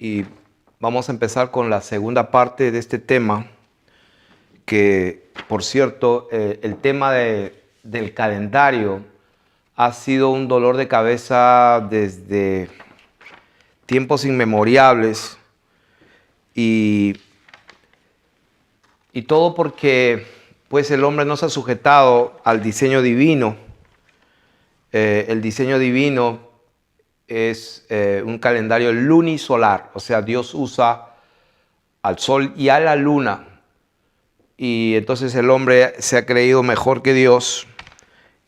Y vamos a empezar con la segunda parte de este tema, que por cierto, el tema del calendario ha sido un dolor de cabeza desde tiempos inmemorables y todo porque pues el hombre no se ha sujetado al diseño divino. El diseño divino es un calendario lunisolar, o sea, Dios usa al sol y a la luna, y entonces el hombre se ha creído mejor que Dios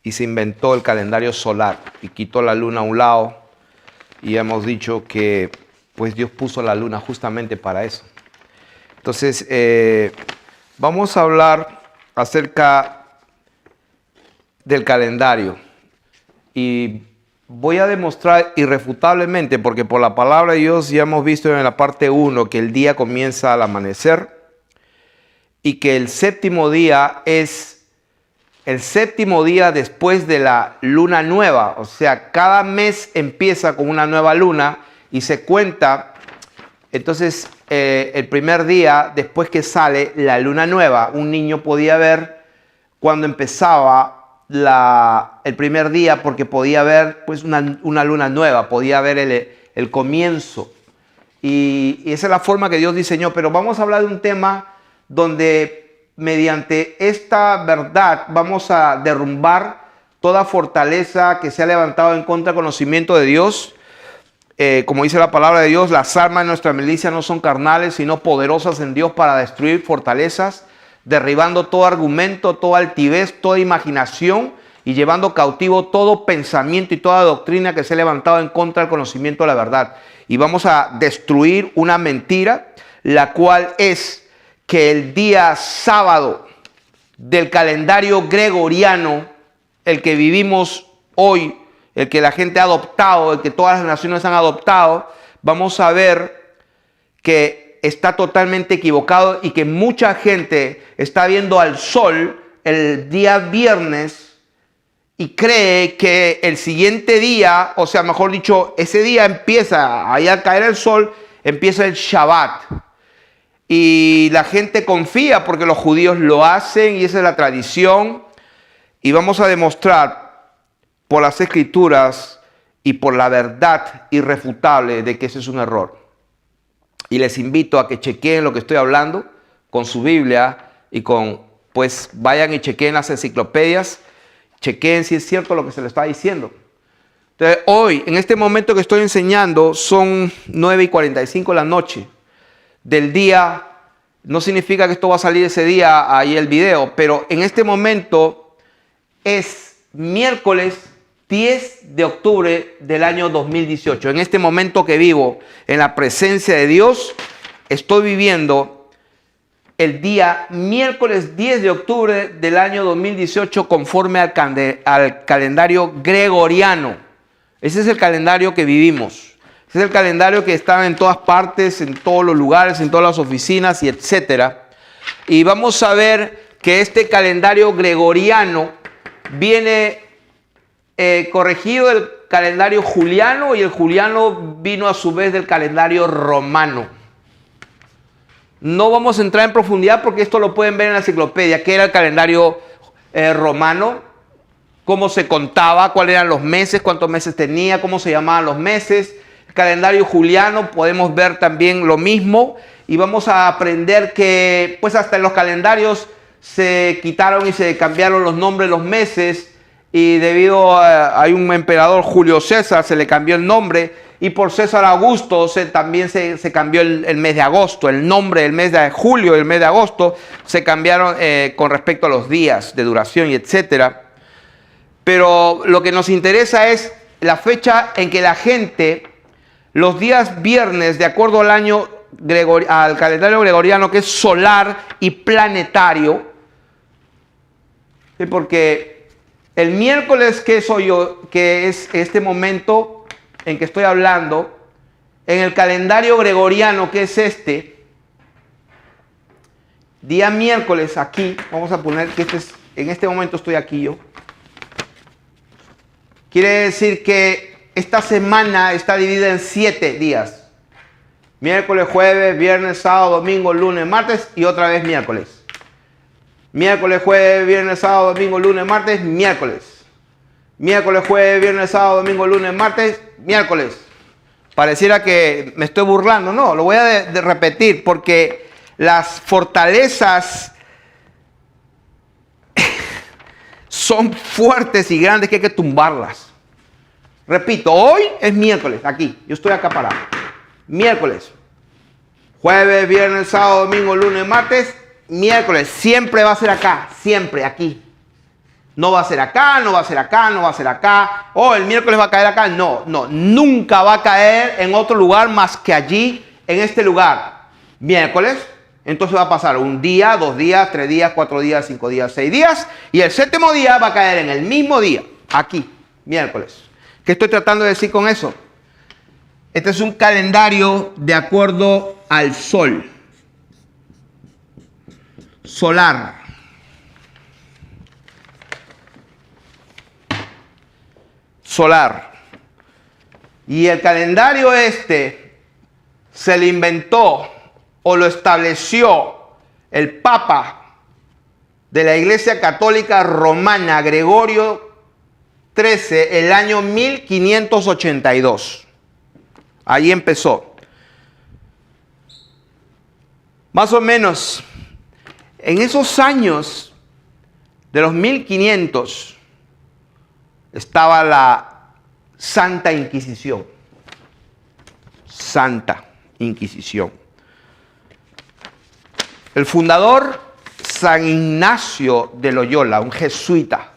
y se inventó el calendario solar y quitó la luna a un lado, y hemos dicho que pues Dios puso la luna justamente para eso. Entonces vamos a hablar acerca del calendario y voy a demostrar irrefutablemente, porque por la palabra de Dios ya hemos visto en la parte 1 que el día comienza al amanecer y que el séptimo día es el séptimo día después de la luna nueva. O sea, cada mes empieza con una nueva luna y se cuenta. Entonces, el primer día después que sale la luna nueva, un niño podía ver cuando empezaba el primer día, porque podía ver pues una luna nueva, podía ver el comienzo. Y esa es la forma que Dios diseñó. Pero vamos a hablar de un tema donde mediante esta verdad vamos a derrumbar toda fortaleza que se ha levantado en contra del conocimiento de Dios. Como dice la palabra de Dios, las armas de nuestra milicia no son carnales, sino poderosas en Dios para destruir fortalezas, derribando todo argumento, toda altivez, toda imaginación y llevando cautivo todo pensamiento y toda doctrina que se ha levantado en contra del conocimiento de la verdad. Y vamos a destruir una mentira, la cual es que el día sábado del calendario gregoriano, el que vivimos hoy, el que la gente ha adoptado, el que todas las naciones han adoptado, vamos a ver que está totalmente equivocado y que mucha gente está viendo al sol el día viernes y cree que el siguiente día, o sea, mejor dicho, ese día empieza, ahí al caer el sol, empieza el Shabbat. Y la gente confía porque los judíos lo hacen y esa es la tradición. Y vamos a demostrar por las escrituras y por la verdad irrefutable de que ese es un error. Y les invito a que chequeen lo que estoy hablando con su Biblia y pues vayan y chequeen las enciclopedias, chequeen si es cierto lo que se les está diciendo. Entonces, hoy, en este momento que estoy enseñando, son 9:45 de la noche del día. No significa que esto va a salir ese día ahí el video, pero en este momento es miércoles 10 de octubre del año 2018. En este momento que vivo en la presencia de Dios, estoy viviendo el día miércoles 10 de octubre del año 2018 conforme al calendario gregoriano. Ese es el calendario que vivimos. Ese es el calendario que está en todas partes, en todos los lugares, en todas las oficinas y etcétera. Y vamos a ver que este calendario gregoriano viene corregido del calendario juliano, y el juliano vino a su vez del calendario romano. No vamos a entrar en profundidad porque esto lo pueden ver en la enciclopedia, qué era el calendario romano, cómo se contaba, cuáles eran los meses, cuántos meses tenía, cómo se llamaban los meses. El calendario juliano podemos ver también lo mismo, y vamos a aprender que pues hasta en los calendarios se quitaron y se cambiaron los nombres de los meses. Y debido a hay un emperador, Julio César, se le cambió el nombre, y por César Augusto también se cambió el mes de agosto. El nombre del mes de julio y el mes de agosto se cambiaron con respecto a los días de duración y etcétera. Pero lo que nos interesa es la fecha en que la gente, los días viernes, de acuerdo al calendario gregoriano, que es solar y planetario, ¿sí? Porque el miércoles, que soy yo, que es este momento en que estoy hablando, en el calendario gregoriano, que es día miércoles aquí, vamos a poner que en este momento estoy aquí yo. Quiere decir que esta semana está dividida en 7 días. Miércoles, jueves, viernes, sábado, domingo, lunes, martes y otra vez miércoles. Miércoles, jueves, viernes, sábado, domingo, lunes, martes, miércoles. Miércoles, jueves, viernes, sábado, domingo, lunes, martes, miércoles. Pareciera que me estoy burlando. No, lo voy a repetir porque las fortalezas son fuertes y grandes que hay que tumbarlas. Repito, hoy es miércoles, aquí. Yo estoy acá parado. Miércoles. Jueves, viernes, sábado, domingo, lunes, martes, miércoles. Siempre va a ser acá, siempre aquí. No va a ser acá, no va a ser acá, no va a ser acá. Oh, el miércoles va a caer acá. No, no, nunca va a caer en otro lugar más que allí, en este lugar. Miércoles, entonces va a pasar un día, 2 días, 3 días, 4 días, 5 días, 6 días. Y el 7º día va a caer en el mismo día, aquí, miércoles. ¿Qué estoy tratando de decir con eso? Este es un calendario de acuerdo al sol. Solar. Solar. Y el calendario este se le inventó o lo estableció el Papa de la Iglesia Católica Romana, Gregorio XIII, el año 1582. Ahí empezó. Más o menos, en esos años de los 1500, estaba la Santa Inquisición. Santa Inquisición. El fundador, San Ignacio de Loyola, un jesuita.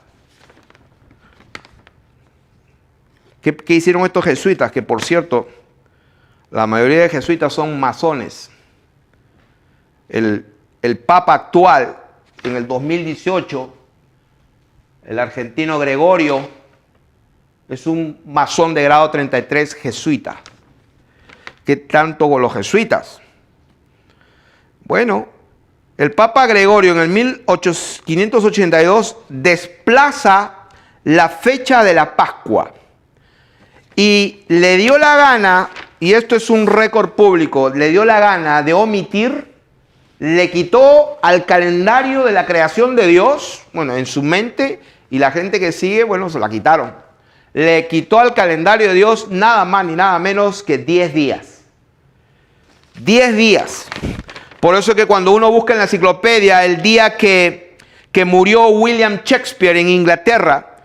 ¿Qué hicieron estos jesuitas? Que por cierto, la mayoría de jesuitas son masones. El Papa actual, en el 2018, el argentino Gregorio, es un masón de grado 33 jesuita. ¿Qué tanto con los jesuitas? Bueno, el Papa Gregorio en el 1582 desplaza la fecha de la Pascua y le dio la gana, y esto es un récord público, le dio la gana de omitir, le quitó al calendario de la creación de Dios, bueno, en su mente, y la gente que sigue, bueno, se la quitaron. Le quitó al calendario de Dios nada más ni nada menos que 10 días. 10 días. Por eso es que cuando uno busca en la enciclopedia el día que murió William Shakespeare en Inglaterra,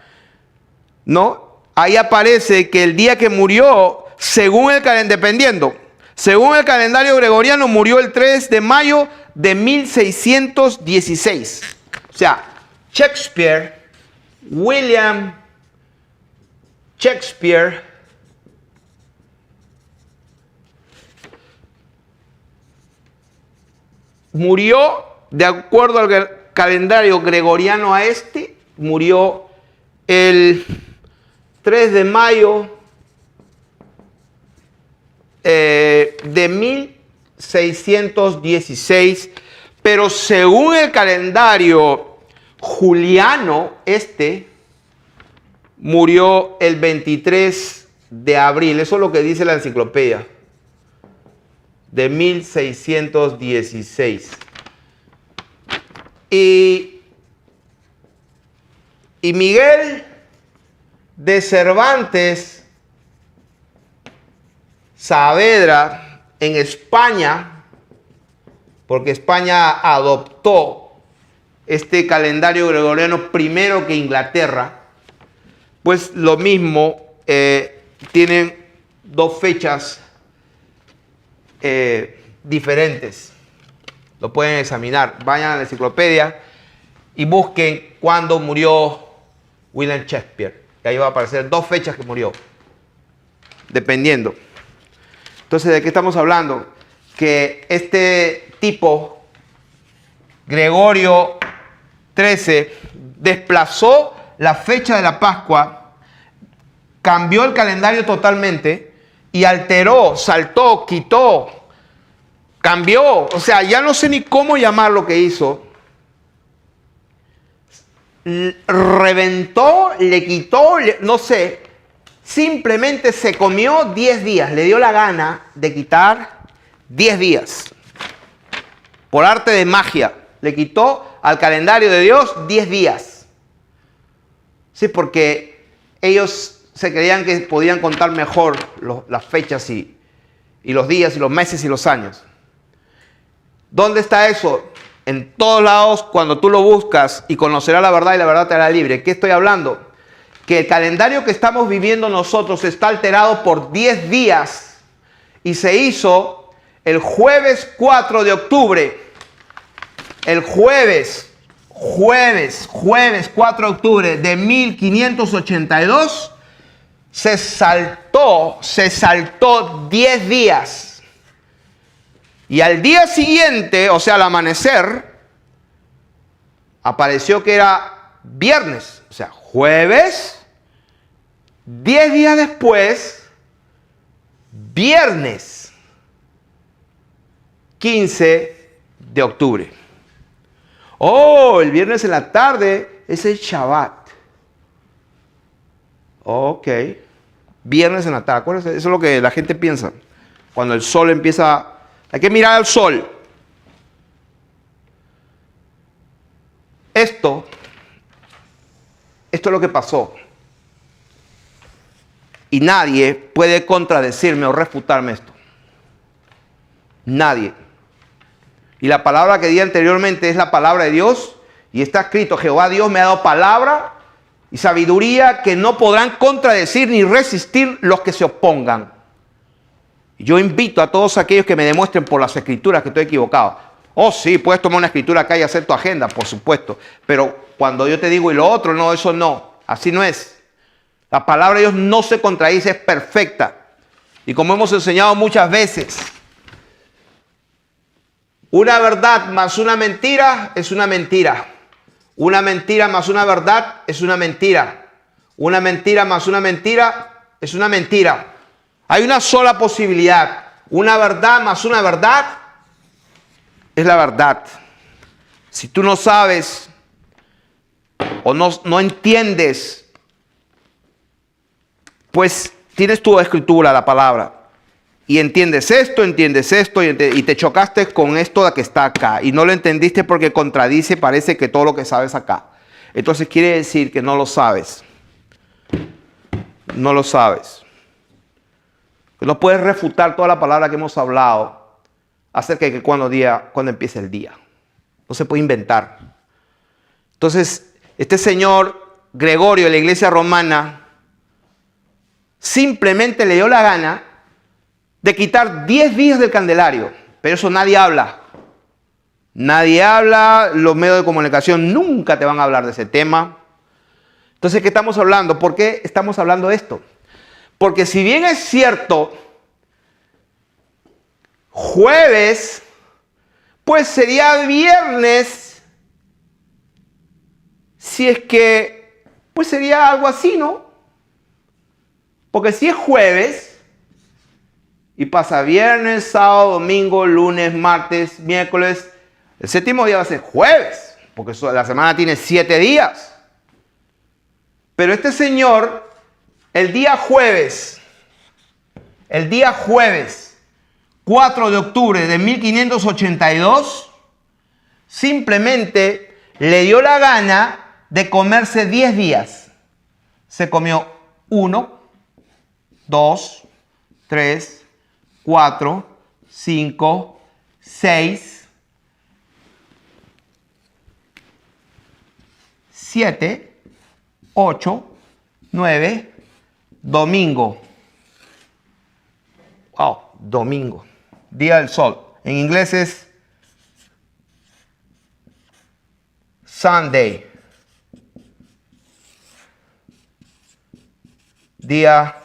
¿no? Ahí aparece que el día que murió, según el calendario gregoriano, murió el 3 de mayo de 1616. O sea, William Shakespeare murió, de acuerdo al calendario gregoriano a este, murió el 3 de mayo de 1616, pero según el calendario juliano, este murió el 23 de abril. Eso es lo que dice la enciclopedia. De 1616. Y Miguel de Cervantes Saavedra en España, porque España adoptó este calendario gregoriano primero que Inglaterra, pues lo mismo, tienen 2 fechas diferentes. Lo pueden examinar. Vayan a la enciclopedia y busquen cuándo murió William Shakespeare. Y ahí va a aparecer 2 fechas que murió, dependiendo. Entonces, ¿de qué estamos hablando? Que este tipo, Gregorio XIII, desplazó la fecha de la Pascua, cambió el calendario totalmente y alteró, saltó, quitó, cambió. O sea, ya no sé ni cómo llamar lo que hizo. Reventó, le quitó, no sé. Simplemente se comió 10 días. Le dio la gana de quitar 10 días. Por arte de magia, le quitó al calendario de Dios 10 días. Sí, porque ellos se creían que podían contar mejor las fechas y los días y los meses y los años. ¿Dónde está eso? En todos lados, cuando tú lo buscas, y conocerás la verdad y la verdad te hará libre. ¿Qué estoy hablando? Que el calendario que estamos viviendo nosotros está alterado por 10 días y se hizo el jueves 4 de octubre. El jueves 4 de octubre de 1582 se saltó 10 días. Y al día siguiente, o sea, al amanecer, apareció que era viernes, o sea, jueves, 10 días después, viernes 15 de octubre. Oh, el viernes en la tarde es el Shabbat. Ok. Viernes en la tarde. Acuérdense, eso es lo que la gente piensa. Cuando el sol empieza... Hay que mirar al sol. Esto es lo que pasó. Y nadie puede contradecirme o refutarme esto. Nadie. Y la palabra que di anteriormente es la palabra de Dios. Y está escrito, Jehová Dios me ha dado palabra y sabiduría que no podrán contradecir ni resistir los que se opongan. Yo invito a todos aquellos que me demuestren por las escrituras que estoy equivocado. Oh, sí, puedes tomar una escritura acá y hacer tu agenda, por supuesto. Pero cuando yo te digo y lo otro, no, eso no. Así no es. La palabra de Dios no se contradice, es perfecta. Y como hemos enseñado muchas veces, una verdad más una mentira es una mentira. Una mentira más una verdad es una mentira. Una mentira más una mentira es una mentira. Hay una sola posibilidad. Una verdad más una verdad es la verdad. Si tú no sabes o no entiendes, pues tienes tu escritura, la palabra, y entiendes esto y te chocaste con esto que está acá y no lo entendiste porque contradice, parece que todo lo que sabes acá. Entonces quiere decir que no lo sabes. No lo sabes. No puedes refutar toda la palabra que hemos hablado acerca de que cuando empieza el día. No se puede inventar. Entonces, este señor Gregorio de la iglesia romana simplemente le dio la gana de quitar 10 días del candelario. Pero eso nadie habla. Nadie habla, los medios de comunicación nunca te van a hablar de ese tema. Entonces, ¿qué estamos hablando? ¿Por qué estamos hablando de esto? Porque si bien es cierto, jueves, pues sería viernes, si es que, pues sería algo así, ¿no? Porque si es jueves, y pasa viernes, sábado, domingo, lunes, martes, miércoles, el séptimo día va a ser jueves, porque la semana tiene 7 días. Pero este señor, el día jueves, 4 de octubre de 1582, simplemente le dio la gana de comerse 10 días. Se comió 1, 2, 3, 4, 5, 6, 7, 8, 9, domingo. Wow, domingo. Día del sol. En inglés es Sunday. Día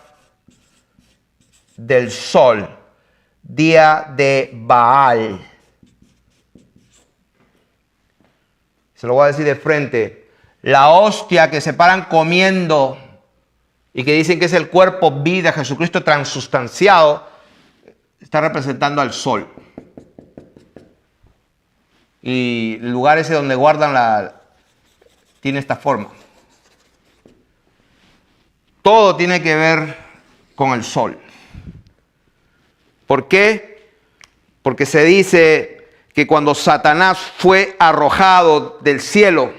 del sol. Día de Baal. Se lo voy a decir de frente. La hostia que se paran comiendo y que dicen que es el cuerpo vida, Jesucristo transustanciado, está representando al sol. Y el lugar ese donde guardan tiene esta forma. Todo tiene que ver con el sol. ¿Por qué? Porque se dice que cuando Satanás fue arrojado del cielo,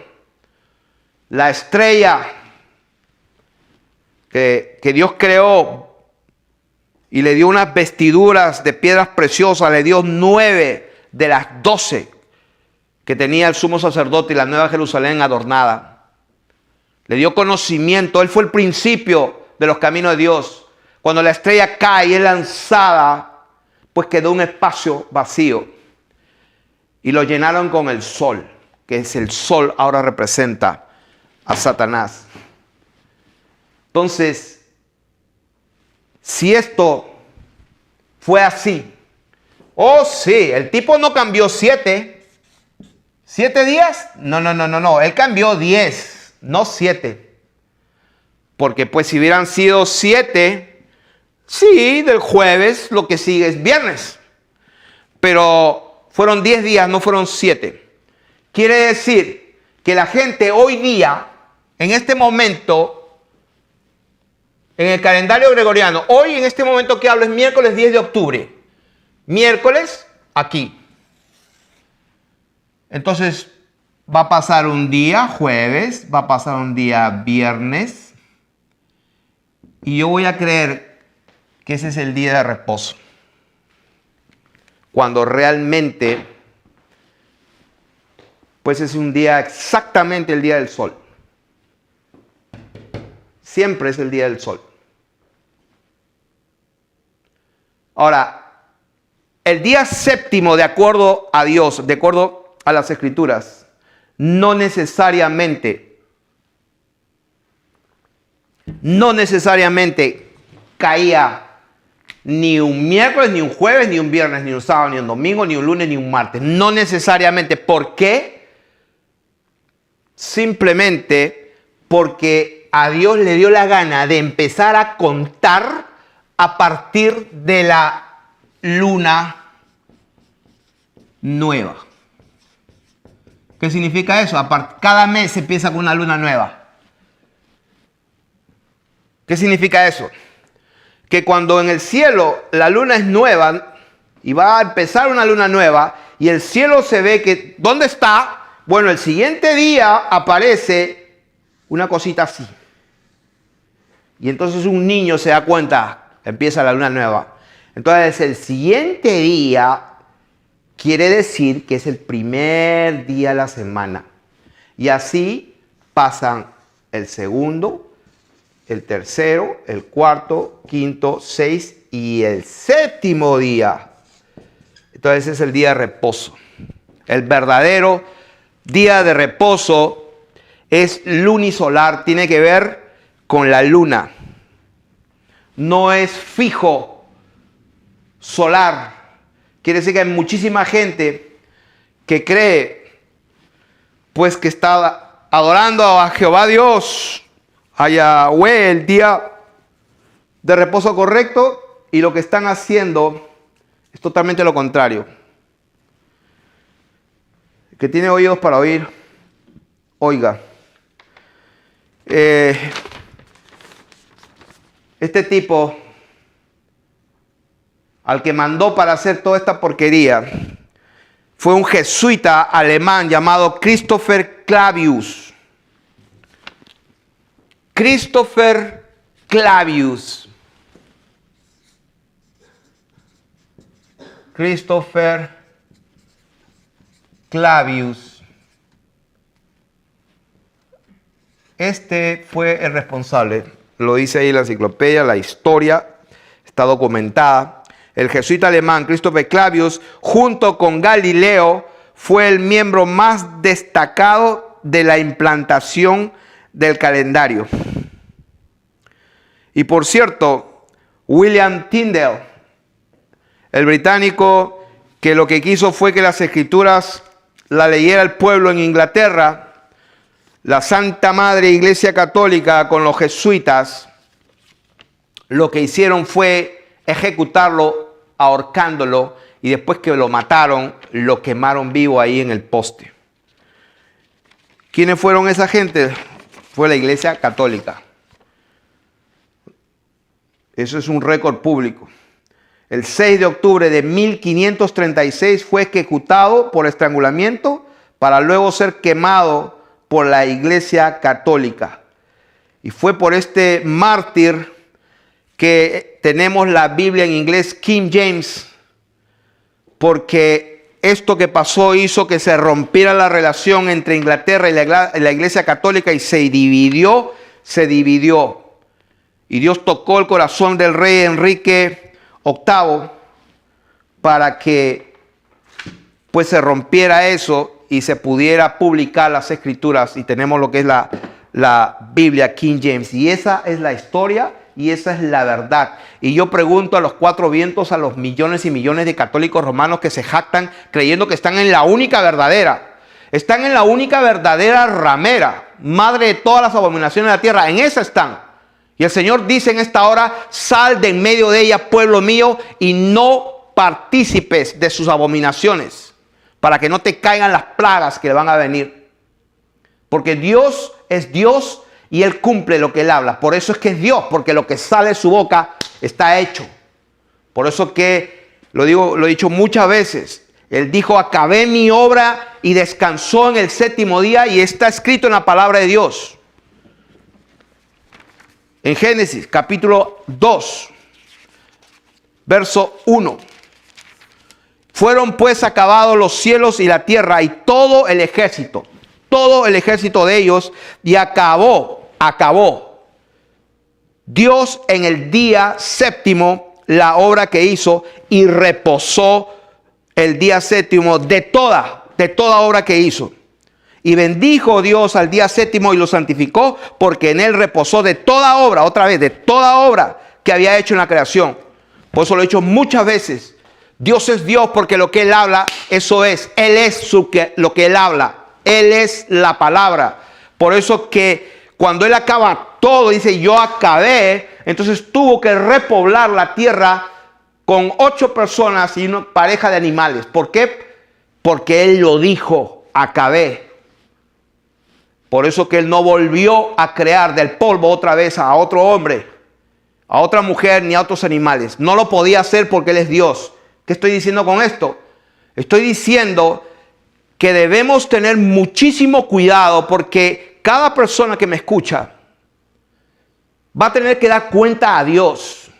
la estrella que Dios creó y le dio unas vestiduras de piedras preciosas, le dio 9 de las 12 que tenía el sumo sacerdote y la Nueva Jerusalén adornada. Le dio conocimiento, él fue el principio de los caminos de Dios. Cuando la estrella cae y es lanzada, pues quedó un espacio vacío. Y lo llenaron con el sol, que es el sol ahora representa a Satanás. Entonces, si esto fue así, oh sí, el tipo no cambió 7 días, no, él cambió 10, no 7. Porque pues si hubieran sido 7, sí, del jueves lo que sigue es viernes. Pero fueron 10 días, no fueron 7. Quiere decir que la gente hoy día, en este momento, en el calendario gregoriano, hoy en este momento que hablo es miércoles 10 de octubre. Miércoles, aquí. Entonces, va a pasar un día jueves, va a pasar un día viernes. Y yo voy a creer que ese es el día de reposo. Cuando realmente, pues es un día exactamente el día del sol. Siempre es el día del sol. Ahora, el día séptimo, de acuerdo a Dios, de acuerdo a las Escrituras, no necesariamente caía ni un miércoles, ni un jueves, ni un viernes, ni un sábado, ni un domingo, ni un lunes, ni un martes. No necesariamente. ¿Por qué? Simplemente porque a Dios le dio la gana de empezar a contar a partir de la luna nueva. ¿Qué significa eso? Cada mes se empieza con una luna nueva. ¿Qué significa eso? Que cuando en el cielo la luna es nueva y va a empezar una luna nueva y el cielo se ve que ¿dónde está? Bueno, el siguiente día aparece una cosita así. Y entonces un niño se da cuenta, empieza la luna nueva. Entonces el siguiente día quiere decir que es el primer día de la semana. Y así pasan el segundo, el tercero, el cuarto, quinto, 6 y el séptimo día. Entonces es el día de reposo. El verdadero día de reposo es lunisolar, tiene que ver con la luna. No es fijo solar. Quiere decir que hay muchísima gente que cree pues que está adorando a Jehová Dios, a Yahweh, el día de reposo correcto, y lo que están haciendo es totalmente lo contrario. El que tiene oídos para oír, oiga. Este tipo, al que mandó para hacer toda esta porquería, fue un jesuita alemán llamado Christopher Clavius. Christopher Clavius. Christopher Clavius. Este fue el responsable. Lo dice ahí la enciclopedia, la historia está documentada. El jesuita alemán Christopher Clavius, junto con Galileo, fue el miembro más destacado de la implantación del calendario. Y por cierto, William Tyndale, el británico, que lo que quiso fue que las escrituras la leyera el pueblo en Inglaterra, la Santa Madre Iglesia Católica con los jesuitas, lo que hicieron fue ejecutarlo, ahorcándolo, y después que lo mataron, lo quemaron vivo ahí en el poste. ¿Quiénes fueron esa gente? Fue la Iglesia Católica. Eso es un récord público. el 6 de octubre de 1536 fue ejecutado por estrangulamiento para luego ser quemado por la Iglesia Católica. Y fue por este mártir que tenemos la Biblia en inglés King James, porque esto que pasó hizo que se rompiera la relación entre Inglaterra y la Iglesia Católica y se dividió. Y Dios tocó el corazón del rey Enrique VIII para que pues se rompiera eso y se pudiera publicar las escrituras. Y tenemos lo que es la Biblia King James. Y esa es la historia y esa es la verdad. Y yo pregunto a los cuatro vientos, a los millones y millones de católicos romanos que se jactan creyendo que están en la única verdadera. Están en la única verdadera ramera, madre de todas las abominaciones de la tierra. En esa están. Y el Señor dice en esta hora: sal de en medio de ella, pueblo mío, y no partícipes de sus abominaciones, para que no te caigan las plagas que le van a venir. Porque Dios es Dios y Él cumple lo que Él habla. Por eso es que es Dios, porque lo que sale de su boca está hecho. Por eso que lo he dicho muchas veces. Él dijo: acabé mi obra y descansó en el séptimo día, y está escrito en la palabra de Dios. En Génesis capítulo 2, verso 1. Fueron pues acabados los cielos y la tierra y todo el ejército de ellos, y acabó Dios en el día séptimo la obra que hizo, y reposó el día séptimo de toda obra que hizo. Y bendijo Dios al día séptimo y lo santificó, porque en él reposó de toda obra, otra vez, de toda obra que había hecho en la creación. Por eso lo he dicho muchas veces. Dios es Dios, porque lo que Él habla, eso es. Él es lo que Él habla. Él es la palabra. Por eso que cuando Él acaba todo, dice: yo acabé. Entonces tuvo que repoblar la tierra con 8 personas y una pareja de animales. ¿Por qué? Porque Él lo dijo: acabé. Por eso que Él no volvió a crear del polvo otra vez a otro hombre, a otra mujer, ni a otros animales. No lo podía hacer porque Él es Dios. ¿Qué estoy diciendo con esto? Estoy diciendo que debemos tener muchísimo cuidado, porque cada persona que me escucha va a tener que dar cuenta a Dios.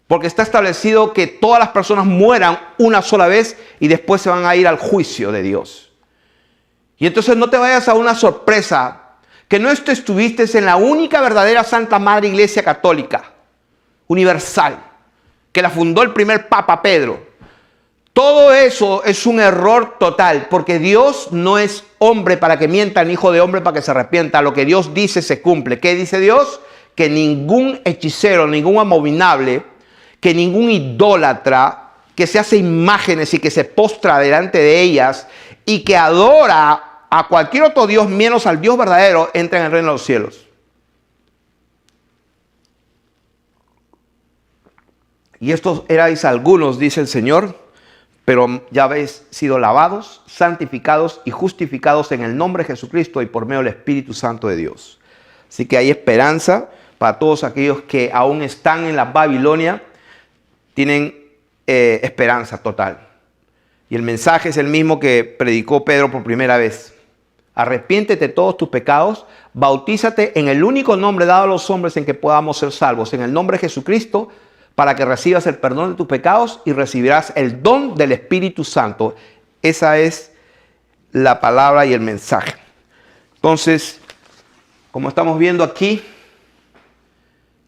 Porque está establecido que todas las personas mueran una sola vez y después se van a ir al juicio de Dios. Y entonces no te vayas a una sorpresa que no estuviste en la única verdadera Santa Madre Iglesia Católica Universal, que la fundó el primer Papa Pedro. Todo eso es un error total, porque Dios no es hombre para que mienta, ni hijo de hombre para que se arrepienta. Lo que Dios dice se cumple. ¿Qué dice Dios? Que ningún hechicero, ningún abominable, que ningún idólatra que se hace imágenes y que se postra delante de ellas y que adora a cualquier otro Dios menos al Dios verdadero, entra en el reino de los cielos. Y estos erais algunos, dice el Señor, pero ya habéis sido lavados, santificados y justificados en el nombre de Jesucristo y por medio del Espíritu Santo de Dios. Así que hay esperanza para todos aquellos que aún están en la Babilonia. Tienen esperanza total. Y el mensaje es el mismo que predicó Pedro por primera vez. Arrepiéntete de todos tus pecados, bautízate en el único nombre dado a los hombres en que podamos ser salvos, en el nombre de Jesucristo, para que recibas el perdón de tus pecados y recibirás el don del Espíritu Santo. Esa es la palabra y el mensaje. Entonces, como estamos viendo aquí,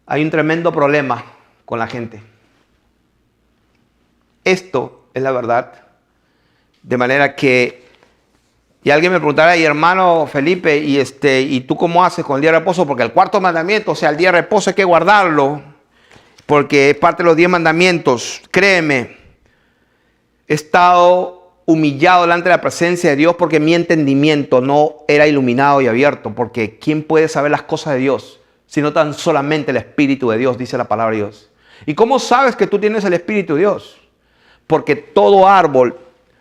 hay un tremendo problema con la gente. Esto es la verdad. De manera que, y alguien me preguntará: y hermano Felipe, ¿y tú cómo haces con el día de reposo? Porque el cuarto mandamiento, o sea, el día de reposo hay que guardarlo, porque es parte de los 10 mandamientos. Créeme, he estado humillado delante de la presencia de Dios porque mi entendimiento no era iluminado y abierto. Porque ¿quién puede saber las cosas de Dios sino tan solamente el Espíritu de Dios? Dice la palabra de Dios. ¿Y cómo sabes que tú tienes el Espíritu de Dios? Porque todo árbol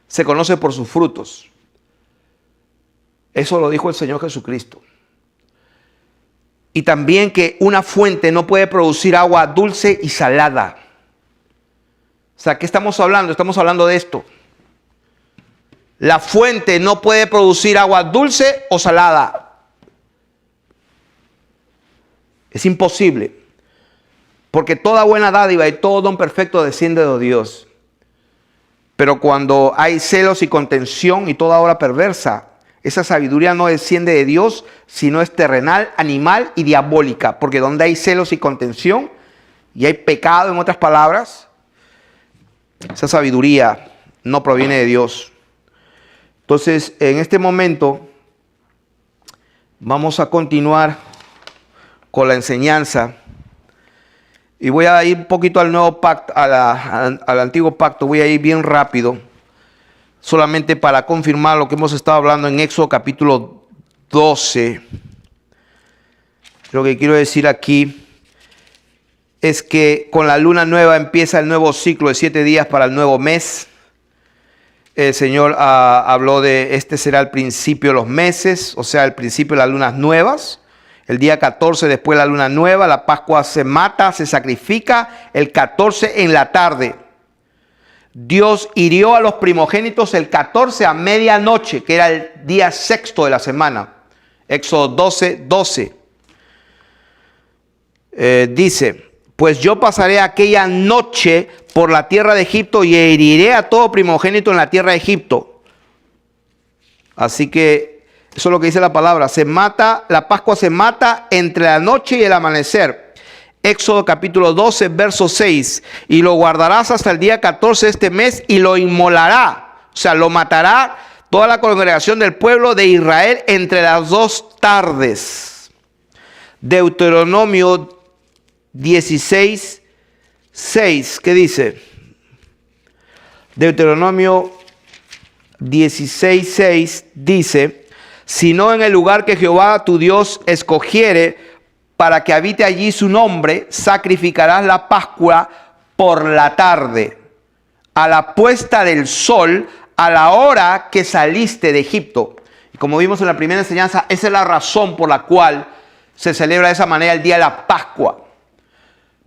se conoce por sus frutos. Eso lo dijo el Señor Jesucristo. Y también que una fuente no puede producir agua dulce y salada. O sea, ¿qué estamos hablando? Estamos hablando de esto. La fuente no puede producir agua dulce o salada. Es imposible. Porque toda buena dádiva y todo don perfecto desciende de Dios. Pero cuando hay celos y contención y toda obra perversa, esa sabiduría no desciende de Dios, sino es terrenal, animal y diabólica. Porque donde hay celos y contención y hay pecado, en otras palabras, esa sabiduría no proviene de Dios. Entonces, en este momento, vamos a continuar con la enseñanza. Y voy a ir un poquito al nuevo pacto, al antiguo pacto. Voy a ir bien rápido, solamente para confirmar lo que hemos estado hablando en Éxodo capítulo 12. Lo que quiero decir aquí es que con la luna nueva empieza el nuevo ciclo de 7 días para el nuevo mes. El Señor habló de este será el principio de los meses, o sea, el principio de las lunas nuevas. El día 14 después de la luna nueva, la Pascua se mata, se sacrifica el 14 en la tarde. Dios hirió a los primogénitos el 14 a medianoche, que era el día sexto de la semana. Éxodo 12, 12. Dice, pues yo pasaré aquella noche por la tierra de Egipto y heriré a todo primogénito en la tierra de Egipto. Así que eso es lo que dice la palabra. Se mata, la Pascua se mata entre la noche y el amanecer. Éxodo capítulo 12, verso 6. Y lo guardarás hasta el día 14 de este mes y lo inmolará. O sea, lo matará toda la congregación del pueblo de Israel entre las 2 tardes. Deuteronomio 16, 6. ¿Qué dice? Deuteronomio 16, 6 dice, sino en el lugar que Jehová tu Dios escogiere para que habite allí su nombre, sacrificarás la Pascua por la tarde, a la puesta del sol, a la hora que saliste de Egipto. Y como vimos en la primera enseñanza, esa es la razón por la cual se celebra de esa manera el día de la Pascua.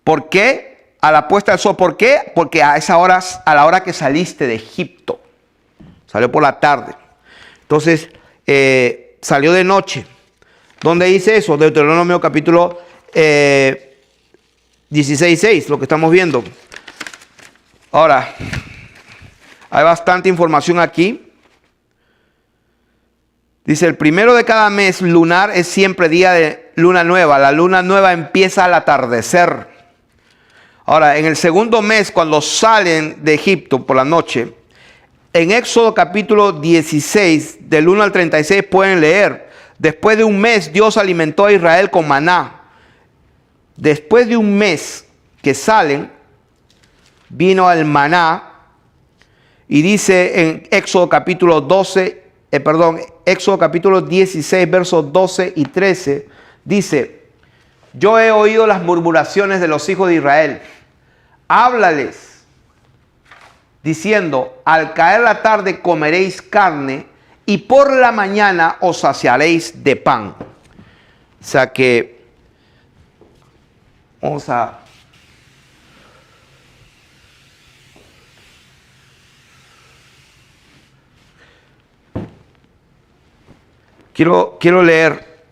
¿Por qué? A la puesta del sol. ¿Por qué? Porque a esa hora, a la hora que saliste de Egipto. Salió por la tarde. Entonces, salió de noche. ¿Dónde dice eso? Deuteronomio capítulo 16, 6, lo que estamos viendo. Ahora, hay bastante información aquí. Dice, el primero de cada mes lunar es siempre día de luna nueva. La luna nueva empieza al atardecer. Ahora, en el segundo mes, cuando salen de Egipto por la noche, en Éxodo capítulo 16, del 1 al 36 pueden leer, después de un mes Dios alimentó a Israel con maná. Después de un mes que salen, vino el maná y dice en Éxodo capítulo 16, versos 12 y 13, dice, yo he oído las murmuraciones de los hijos de Israel. Háblales, diciendo, al caer la tarde comeréis carne y por la mañana os saciaréis de pan. O sea que, vamos a... Quiero leer,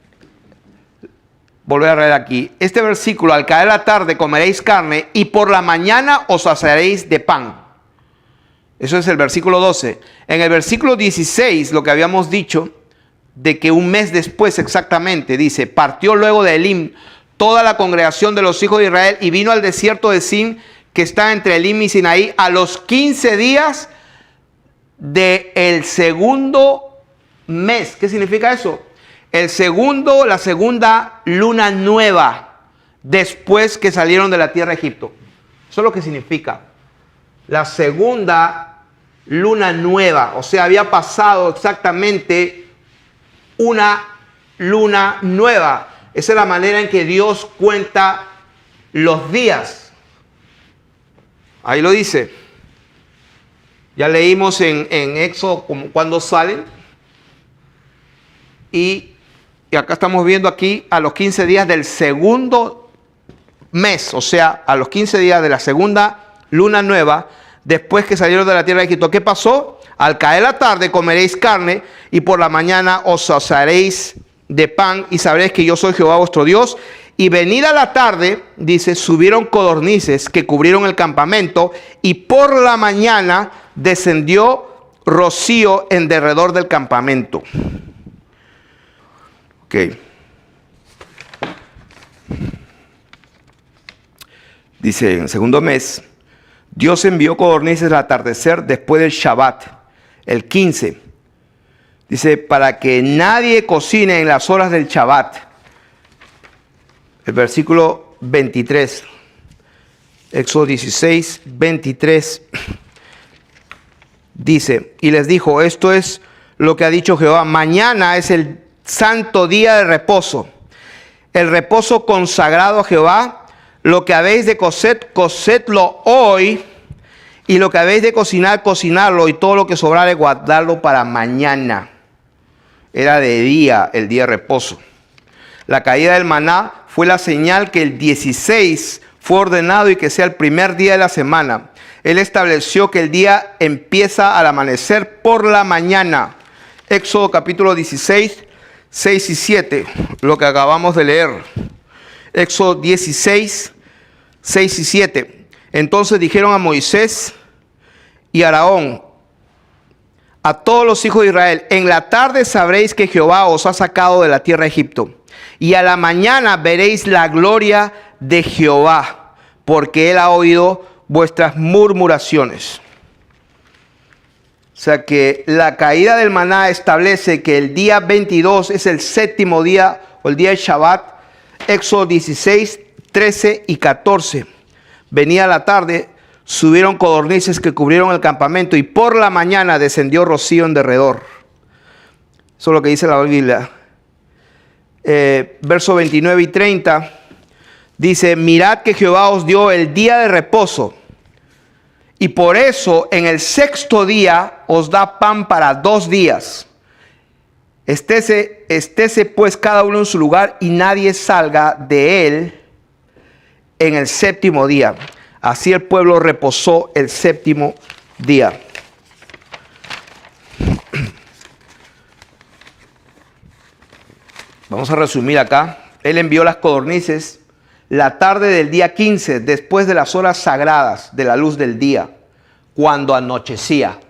volver a leer aquí. Este versículo, al caer la tarde comeréis carne y por la mañana os saciaréis de pan. Eso es el versículo 12. En el versículo 16, lo que habíamos dicho, de que un mes después exactamente, dice, partió luego de Elim toda la congregación de los hijos de Israel y vino al desierto de Sin, que está entre Elim y Sinaí, a los 15 días del segundo mes. ¿Qué significa eso? La segunda luna nueva después que salieron de la tierra de Egipto. Eso es lo que significa. La segunda luna nueva. O sea, había pasado exactamente una luna nueva. Esa es la manera en que Dios cuenta los días. Ahí lo dice. Ya leímos en Éxodo cuando salen. Y acá estamos viendo aquí a los 15 días del segundo mes, o sea, a los 15 días de la segunda luna nueva, después que salieron de la tierra de Egipto. ¿Qué pasó? Al caer la tarde comeréis carne y por la mañana os saciaréis de pan y sabréis que yo soy Jehová vuestro Dios. Y venida la tarde, dice, subieron codornices que cubrieron el campamento y por la mañana descendió rocío en derredor del campamento. Ok. Dice, en el segundo mes, Dios envió codornices al atardecer después del Shabbat, el 15. Dice, para que nadie cocine en las horas del Shabbat. El versículo 23, Éxodo 16, 23, dice, y les dijo, esto es lo que ha dicho Jehová, mañana es el santo día de reposo, el reposo consagrado a Jehová, lo que habéis de cocer, cocedlo hoy, y lo que habéis de cocinar, cocinarlo, y todo lo que sobrare, guardarlo para mañana. Era de día, el día de reposo. La caída del maná fue la señal que el 16 fue ordenado y que sea el primer día de la semana. Él estableció que el día empieza al amanecer por la mañana. Éxodo capítulo 16, 6 y 7, lo que acabamos de leer. Éxodo 16, 6 y 7. Entonces dijeron a Moisés y a Aarón, a todos los hijos de Israel, en la tarde sabréis que Jehová os ha sacado de la tierra de Egipto. Y a la mañana veréis la gloria de Jehová, porque él ha oído vuestras murmuraciones. O sea que la caída del maná establece que el día 22 es el séptimo día, o el día de Shabbat. Éxodo 16, 13 y 14. Venía la tarde, subieron codornices que cubrieron el campamento y por la mañana descendió rocío en derredor. Eso es lo que dice la Biblia. Verso 29 y 30 dice, mirad que Jehová os dio el día de reposo y por eso en el sexto día os da pan para 2 días. Estése pues cada uno en su lugar y nadie salga de él en el séptimo día. Así el pueblo reposó el séptimo día. Vamos a resumir acá. Él envió las codornices la tarde del día 15, después de las horas sagradas de la luz del día, cuando anochecía.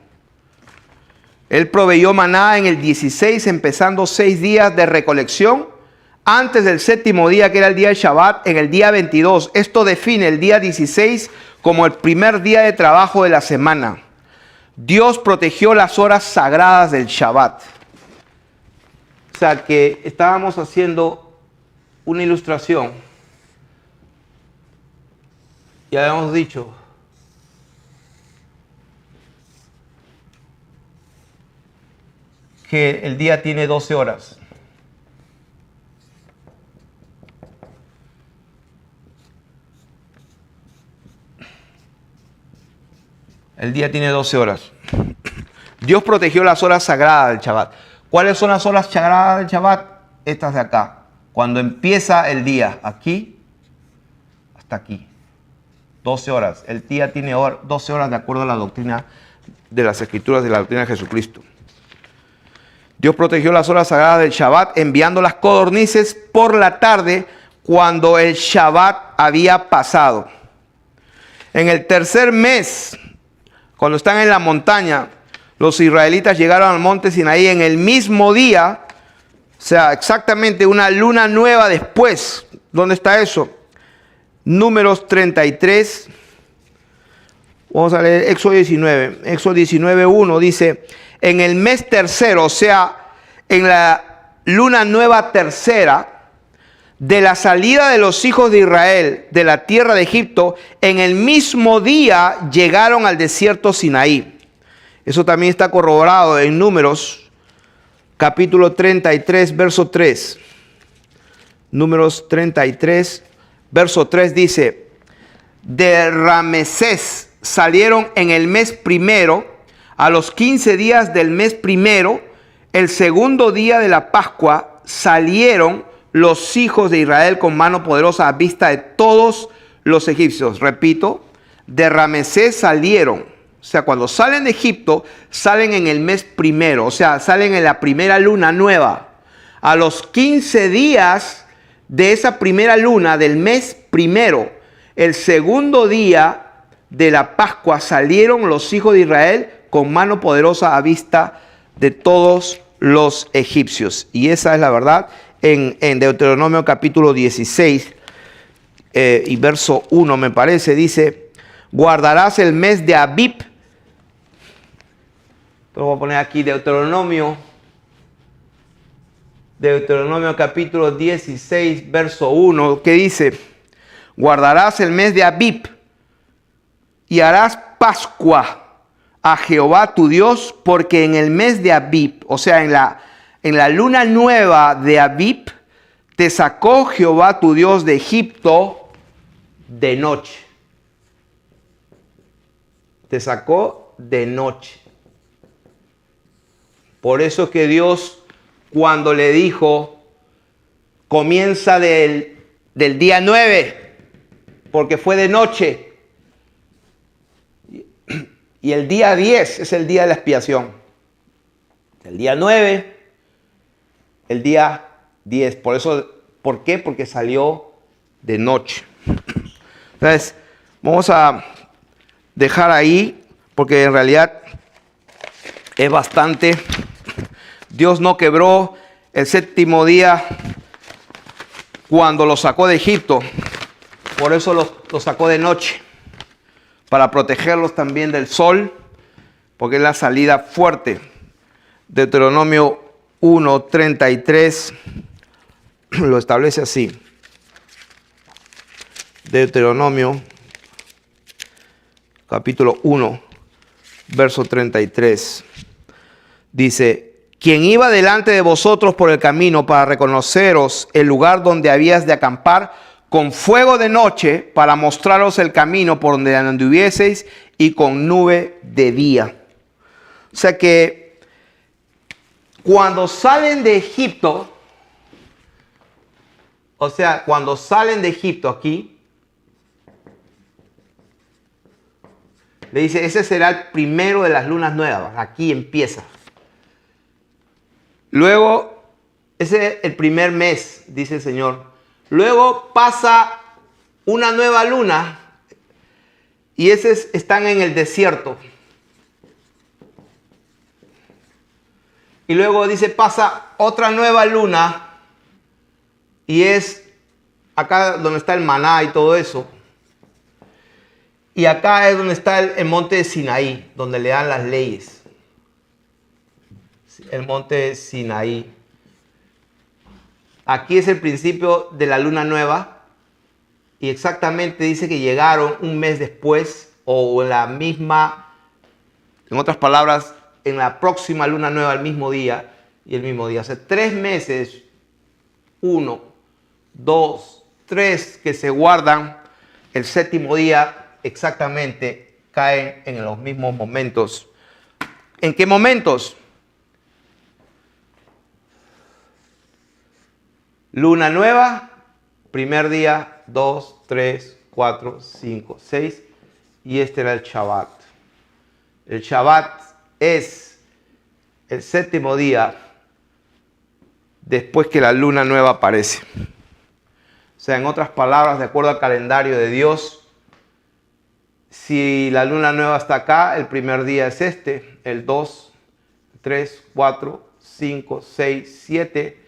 Él proveyó maná en el 16, empezando 6 días de recolección, antes del séptimo día, que era el día de Shabbat, en el día 22. Esto define el día 16 como el primer día de trabajo de la semana. Dios protegió las horas sagradas del Shabbat. O sea que estábamos haciendo una ilustración. Ya habíamos dicho que el día tiene 12 horas. El día tiene 12 horas. Dios protegió las horas sagradas del Shabbat. ¿Cuáles son las horas sagradas del Shabbat? Estas de acá. Cuando empieza el día, aquí hasta aquí. 12 horas. El día tiene 12 horas de acuerdo a la doctrina de las Escrituras, de la doctrina de Jesucristo. Dios protegió las horas sagradas del Shabbat enviando las codornices por la tarde cuando el Shabbat había pasado. En el tercer mes, cuando están en la montaña, los israelitas llegaron al monte Sinaí en el mismo día, o sea, exactamente una luna nueva después. ¿Dónde está eso? Números 33. Vamos a leer Éxodo 19. Éxodo 19:1 dice, en el mes tercero, o sea, en la luna nueva tercera, de la salida de los hijos de Israel de la tierra de Egipto, en el mismo día llegaron al desierto Sinaí. Eso también está corroborado en Números, capítulo 33, verso 3. Números 33, verso 3 dice, de Ramesés salieron en el mes primero, a los 15 días del mes primero, el segundo día de la Pascua, salieron los hijos de Israel con mano poderosa a vista de todos los egipcios. Repito, de Ramesés salieron O sea, cuando salen de Egipto, salen en el mes primero. O sea, salen en la primera luna nueva. A los 15 días de esa primera luna del mes primero, el segundo día de la Pascua, salieron los hijos de Israel con mano poderosa a vista de todos los egipcios. Y esa es la verdad. En Deuteronomio capítulo 16 y verso 1 me parece, dice: guardarás el mes de Abib. Lo voy a poner aquí, Deuteronomio capítulo 16 verso 1, que dice: guardarás el mes de Abib y harás Pascua a Jehová tu Dios, porque en el mes de Abib, o sea, en la luna nueva de Abib, te sacó Jehová tu Dios de Egipto de noche. Te sacó de noche. Por eso es que Dios, cuando le dijo, comienza del día 9, porque fue de noche, y el día 10 es el día de la expiación. El día 9, el día 10. Por eso, ¿por qué? Porque salió de noche. Entonces, vamos a dejar ahí, porque en realidad es bastante. Dios no quebró el séptimo día cuando lo sacó de Egipto. Por eso lo sacó de noche, para protegerlos también del sol, porque es la salida fuerte. Deuteronomio 1:33 lo establece así. Deuteronomio capítulo 1, verso 33. Dice: quien iba delante de vosotros por el camino para reconoceros el lugar donde habías de acampar, con fuego de noche para mostraros el camino por donde anduvieseis, y con nube de día. O sea que cuando salen de Egipto, aquí, le dice, ese será el primero de las lunas nuevas. Aquí empieza. Luego, ese es el primer mes, dice el Señor. Luego pasa una nueva luna y están en el desierto. Y luego dice, pasa otra nueva luna y es acá donde está el maná y todo eso. Y acá es donde está el monte de Sinaí, donde le dan las leyes. El monte de Sinaí. Aquí es el principio de la luna nueva. Y exactamente dice que llegaron un mes después, o en la misma, en otras palabras, en la próxima luna nueva, el mismo día y el mismo día. Hace 3 meses, 1, 2, 3 que se guardan. El séptimo día exactamente caen en los mismos momentos. ¿En qué momentos? Luna nueva, primer día, 2, 3, 4, 5, 6. Y este era el Shabbat. El Shabbat es el séptimo día después que la luna nueva aparece. O sea, en otras palabras, de acuerdo al calendario de Dios, si la luna nueva está acá, el primer día es el 2, 3, 4, 5, 6, 7.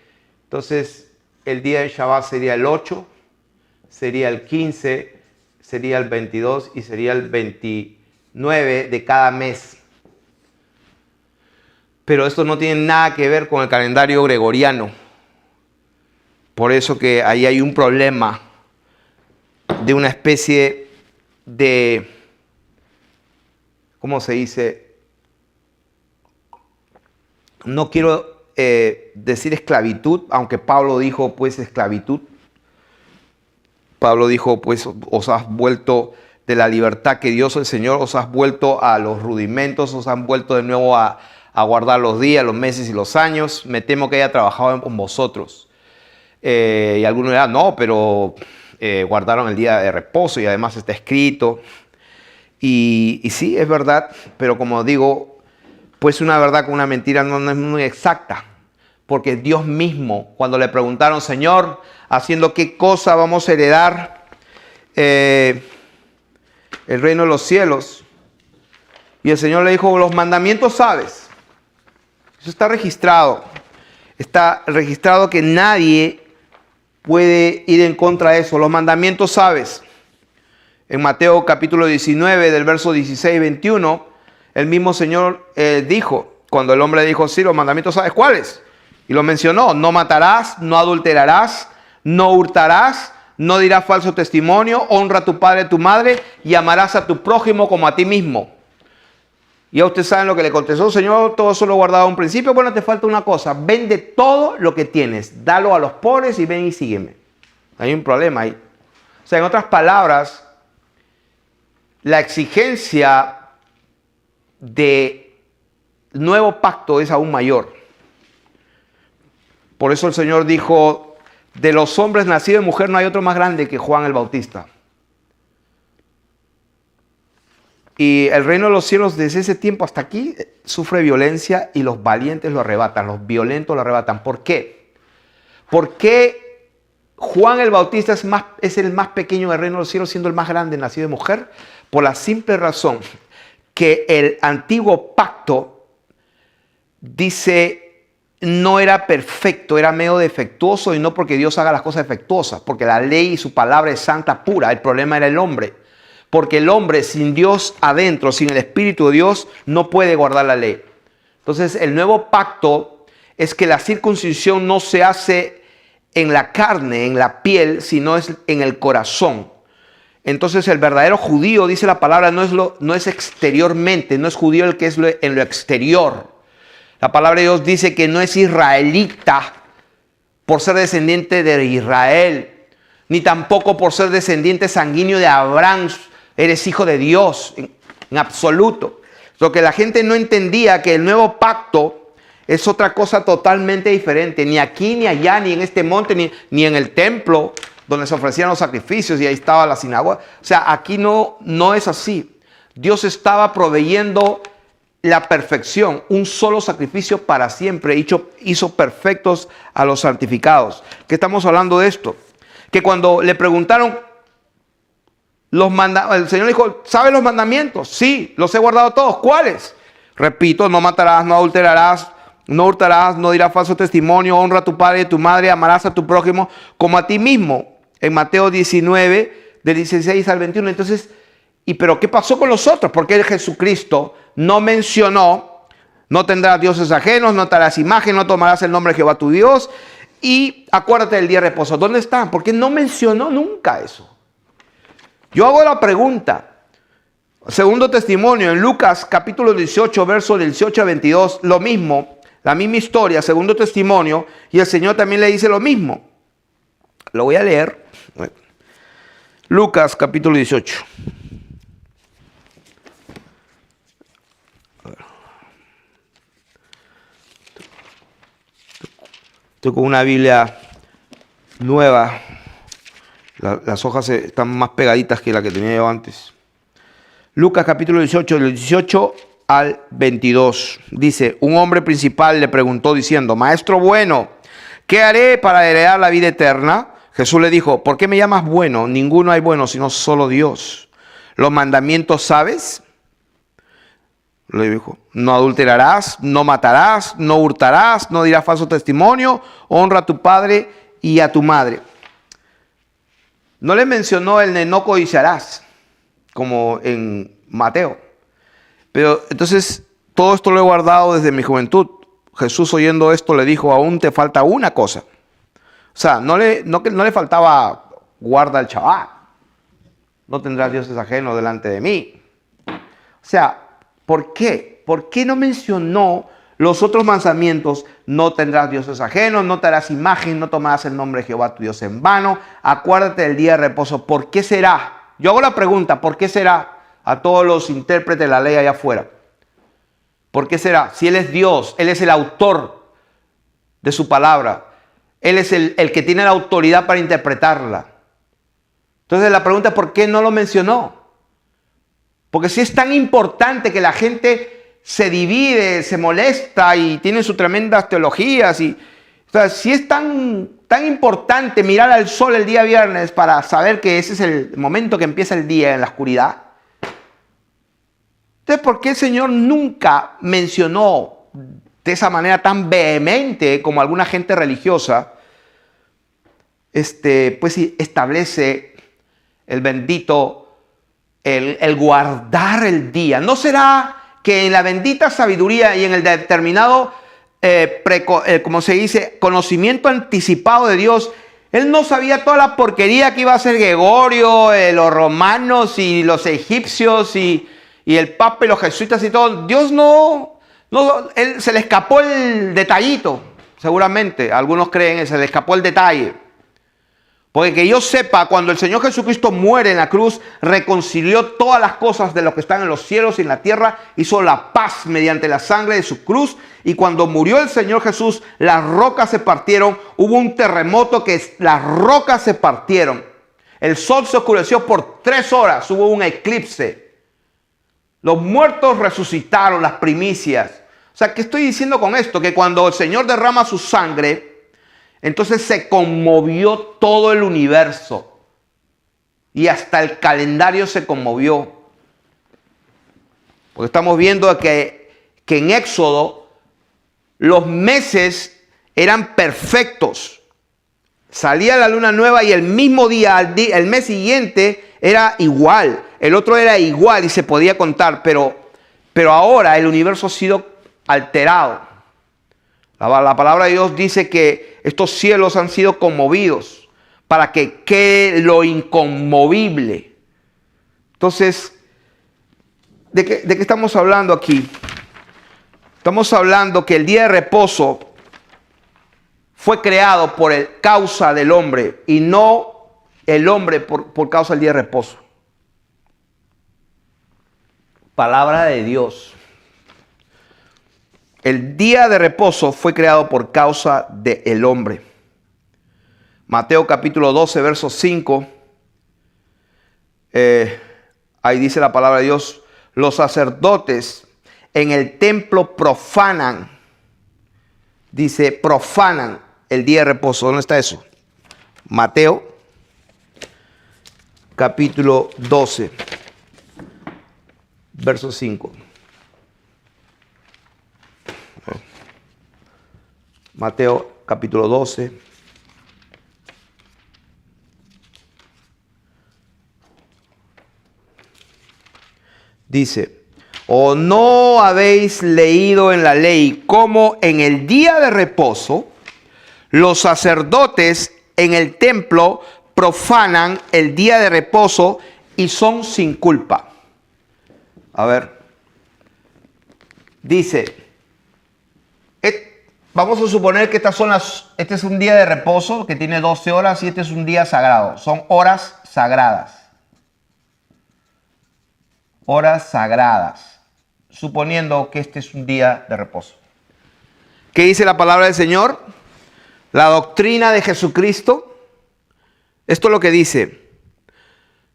Entonces, el día de Shabbat sería el 8, sería el 15, sería el 22 y sería el 29 de cada mes. Pero esto no tiene nada que ver con el calendario gregoriano. Por eso que ahí hay un problema de una especie de, ¿cómo se dice? No quiero decir esclavitud, aunque Pablo dijo pues esclavitud. Pablo dijo pues os has vuelto de la libertad que Dios el Señor, os has vuelto a los rudimentos, os han vuelto de nuevo a guardar los días, los meses y los años. Me temo que haya trabajado con vosotros. Y algunos dirán, no, pero guardaron el día de reposo y además está escrito. Y sí, es verdad, pero como digo, pues una verdad con una mentira no es muy exacta. Porque Dios mismo, cuando le preguntaron, Señor, ¿haciendo qué cosa vamos a heredar el reino de los cielos? Y el Señor le dijo, los mandamientos sabes. Eso está registrado. Está registrado que nadie puede ir en contra de eso. Los mandamientos sabes. En Mateo capítulo 19, del verso 16 y 21, el mismo Señor dijo, cuando el hombre dijo, sí, los mandamientos sabes, ¿cuáles? Y lo mencionó, no matarás, no adulterarás, no hurtarás, no dirás falso testimonio, honra a tu padre y a tu madre y amarás a tu prójimo como a ti mismo. Y ya ustedes saben lo que le contestó, Señor, todo eso lo guardaba a un principio. Bueno, te falta una cosa, vende todo lo que tienes, dalo a los pobres y ven y sígueme. Hay un problema ahí. O sea, en otras palabras, la exigencia de nuevo pacto es aún mayor. Por eso el Señor dijo, de los hombres nacidos de mujer no hay otro más grande que Juan el Bautista. Y el reino de los cielos desde ese tiempo hasta aquí sufre violencia y los valientes lo arrebatan, los violentos lo arrebatan. ¿Por qué? ¿Por qué Juan el Bautista es el más pequeño del reino de los cielos siendo el más grande nacido de mujer? Por la simple razón que el antiguo pacto dice no era perfecto, era medio defectuoso, y no porque Dios haga las cosas defectuosas, porque la ley y su palabra es santa, pura. El problema era el hombre, porque el hombre sin Dios adentro, sin el Espíritu de Dios, no puede guardar la ley. Entonces el nuevo pacto es que la circuncisión no se hace en la carne, en la piel, sino es en el corazón. Entonces el verdadero judío, dice la palabra, no es exteriormente, no es judío el que es en lo exterior. La palabra de Dios dice que no es israelita por ser descendiente de Israel, ni tampoco por ser descendiente sanguíneo de Abraham. Eres hijo de Dios, en absoluto. Lo que la gente no entendía, que el nuevo pacto es otra cosa totalmente diferente. Ni aquí, ni allá, ni en este monte, ni en el templo donde se ofrecían los sacrificios y ahí estaba la sinagoga. O sea, aquí no es así. Dios estaba proveyendo la perfección, un solo sacrificio para siempre, hizo perfectos a los santificados. ¿Qué estamos hablando de esto? Que cuando le preguntaron, el Señor dijo, ¿sabes los mandamientos? Sí, los he guardado todos. ¿Cuáles? Repito, no matarás, no adulterarás, no hurtarás, no dirás falso testimonio, honra a tu padre y a tu madre, amarás a tu prójimo como a ti mismo. En Mateo 19, del 16 al 21. Entonces, pero ¿qué pasó con los otros? Porque Jesucristo no mencionó, no tendrás dioses ajenos, no te harás imagen, no tomarás el nombre de Jehová tu Dios y acuérdate del día de reposo. ¿Dónde están? ¿Por qué no mencionó nunca eso? Yo hago la pregunta. Segundo testimonio, en Lucas capítulo 18, verso del 18 a 22, lo mismo, la misma historia, segundo testimonio, y el Señor también le dice lo mismo. Lo voy a leer. Lucas capítulo 18. Estoy con una Biblia nueva. Las hojas están más pegaditas que la que tenía yo antes. Lucas capítulo 18, del 18 al 22. Dice, un hombre principal le preguntó diciendo, Maestro bueno, ¿qué haré para heredar la vida eterna? Jesús le dijo, ¿por qué me llamas bueno? Ninguno hay bueno sino solo Dios. ¿Los mandamientos sabes? Le dijo, no adulterarás, no matarás, no hurtarás, no dirás falso testimonio, honra a tu padre y a tu madre. No le mencionó el de no codiciarás, como en Mateo. Pero entonces, todo esto lo he guardado desde mi juventud. Jesús, oyendo esto, le dijo, aún te falta una cosa. O sea, no le faltaba guarda el Shabbat. No tendrás dioses ajenos delante de mí. O sea, ¿por qué? ¿Por qué no mencionó los otros mandamientos? No tendrás dioses ajenos, no te harás imagen, no tomarás el nombre de Jehová tu Dios en vano. Acuérdate del día de reposo. ¿Por qué será? Yo hago la pregunta, ¿por qué será? A todos los intérpretes de la ley allá afuera. ¿Por qué será? Si Él es Dios, Él es el autor de su palabra. Él es el que tiene la autoridad para interpretarla. Entonces la pregunta es, ¿por qué no lo mencionó? Porque si es tan importante que la gente se divide, se molesta y tiene sus tremendas teologías. O sea, si es tan importante mirar al sol el día viernes para saber que ese es el momento que empieza el día en la oscuridad. Entonces, ¿por qué el Señor nunca mencionó de esa manera tan vehemente como alguna gente religiosa, pues establece el bendito, el guardar el día? ¿No será que en la bendita sabiduría y en el determinado, como se dice, conocimiento anticipado de Dios, Él no sabía toda la porquería que iba a hacer Gregorio, los romanos y los egipcios y el papa y los jesuitas y todo? Dios él se le escapó el detallito, seguramente. Algunos creen que se le escapó el detalle. Porque que yo sepa, cuando el Señor Jesucristo muere en la cruz, reconcilió todas las cosas de lo que están en los cielos y en la tierra, hizo la paz mediante la sangre de su cruz. Y cuando murió el Señor Jesús, las rocas se partieron, hubo un terremoto que las rocas se partieron. El sol se oscureció por 3 horas, hubo un eclipse. Los muertos resucitaron, las primicias. O sea, ¿qué estoy diciendo con esto? Que cuando el Señor derrama su sangre, entonces se conmovió todo el universo. Y hasta el calendario se conmovió. Porque estamos viendo que en Éxodo los meses eran perfectos. Salía la luna nueva y el mismo día, el mes siguiente, era igual. El otro era igual y se podía contar, pero ahora el universo ha sido alterado. La palabra de Dios dice que estos cielos han sido conmovidos para que quede lo inconmovible. Entonces, ¿de qué estamos hablando aquí? Estamos hablando que el día de reposo fue creado por causa del hombre y no el hombre por causa del día de reposo. Palabra de Dios. El día de reposo fue creado por causa del hombre. Mateo capítulo 12, verso 5. Ahí dice la palabra de Dios: los sacerdotes en el templo profanan. Dice, profanan el día de reposo. ¿Dónde está eso? Mateo capítulo 12, verso 5. Mateo capítulo 12. Dice, ¿o no habéis leído en la ley cómo en el día de reposo los sacerdotes en el templo profanan el día de reposo y son sin culpa? A ver, dice, vamos a suponer que este es un día de reposo que tiene 12 horas y este es un día sagrado. Son horas sagradas. Horas sagradas. Suponiendo que este es un día de reposo. ¿Qué dice la palabra del Señor? La doctrina de Jesucristo. Esto es lo que dice.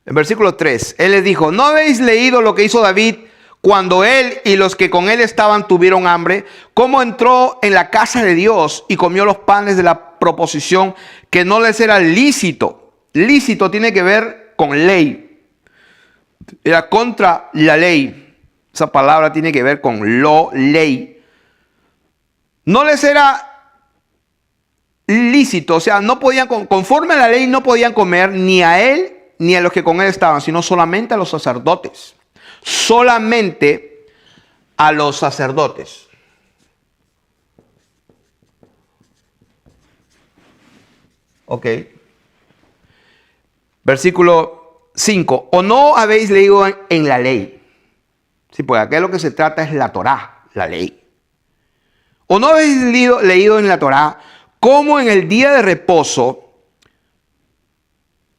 En versículo 3. Él les dijo, ¿no habéis leído lo que hizo David cuando él y los que con él estaban tuvieron hambre? Cómo entró en la casa de Dios y comió los panes de la proposición que no les era lícito. Lícito tiene que ver con ley. Era contra la ley. Esa palabra tiene que ver con ley. No les era lícito, o sea, no podían, conforme a la ley, no podían comer ni a él ni a los que con él estaban, sino solamente a los sacerdotes. Solamente a los sacerdotes. Ok. Versículo 5. ¿O no habéis leído en la ley? Sí, pues acá lo que se trata es la Torá, la ley. ¿O no habéis leído en la Torá cómo en el día de reposo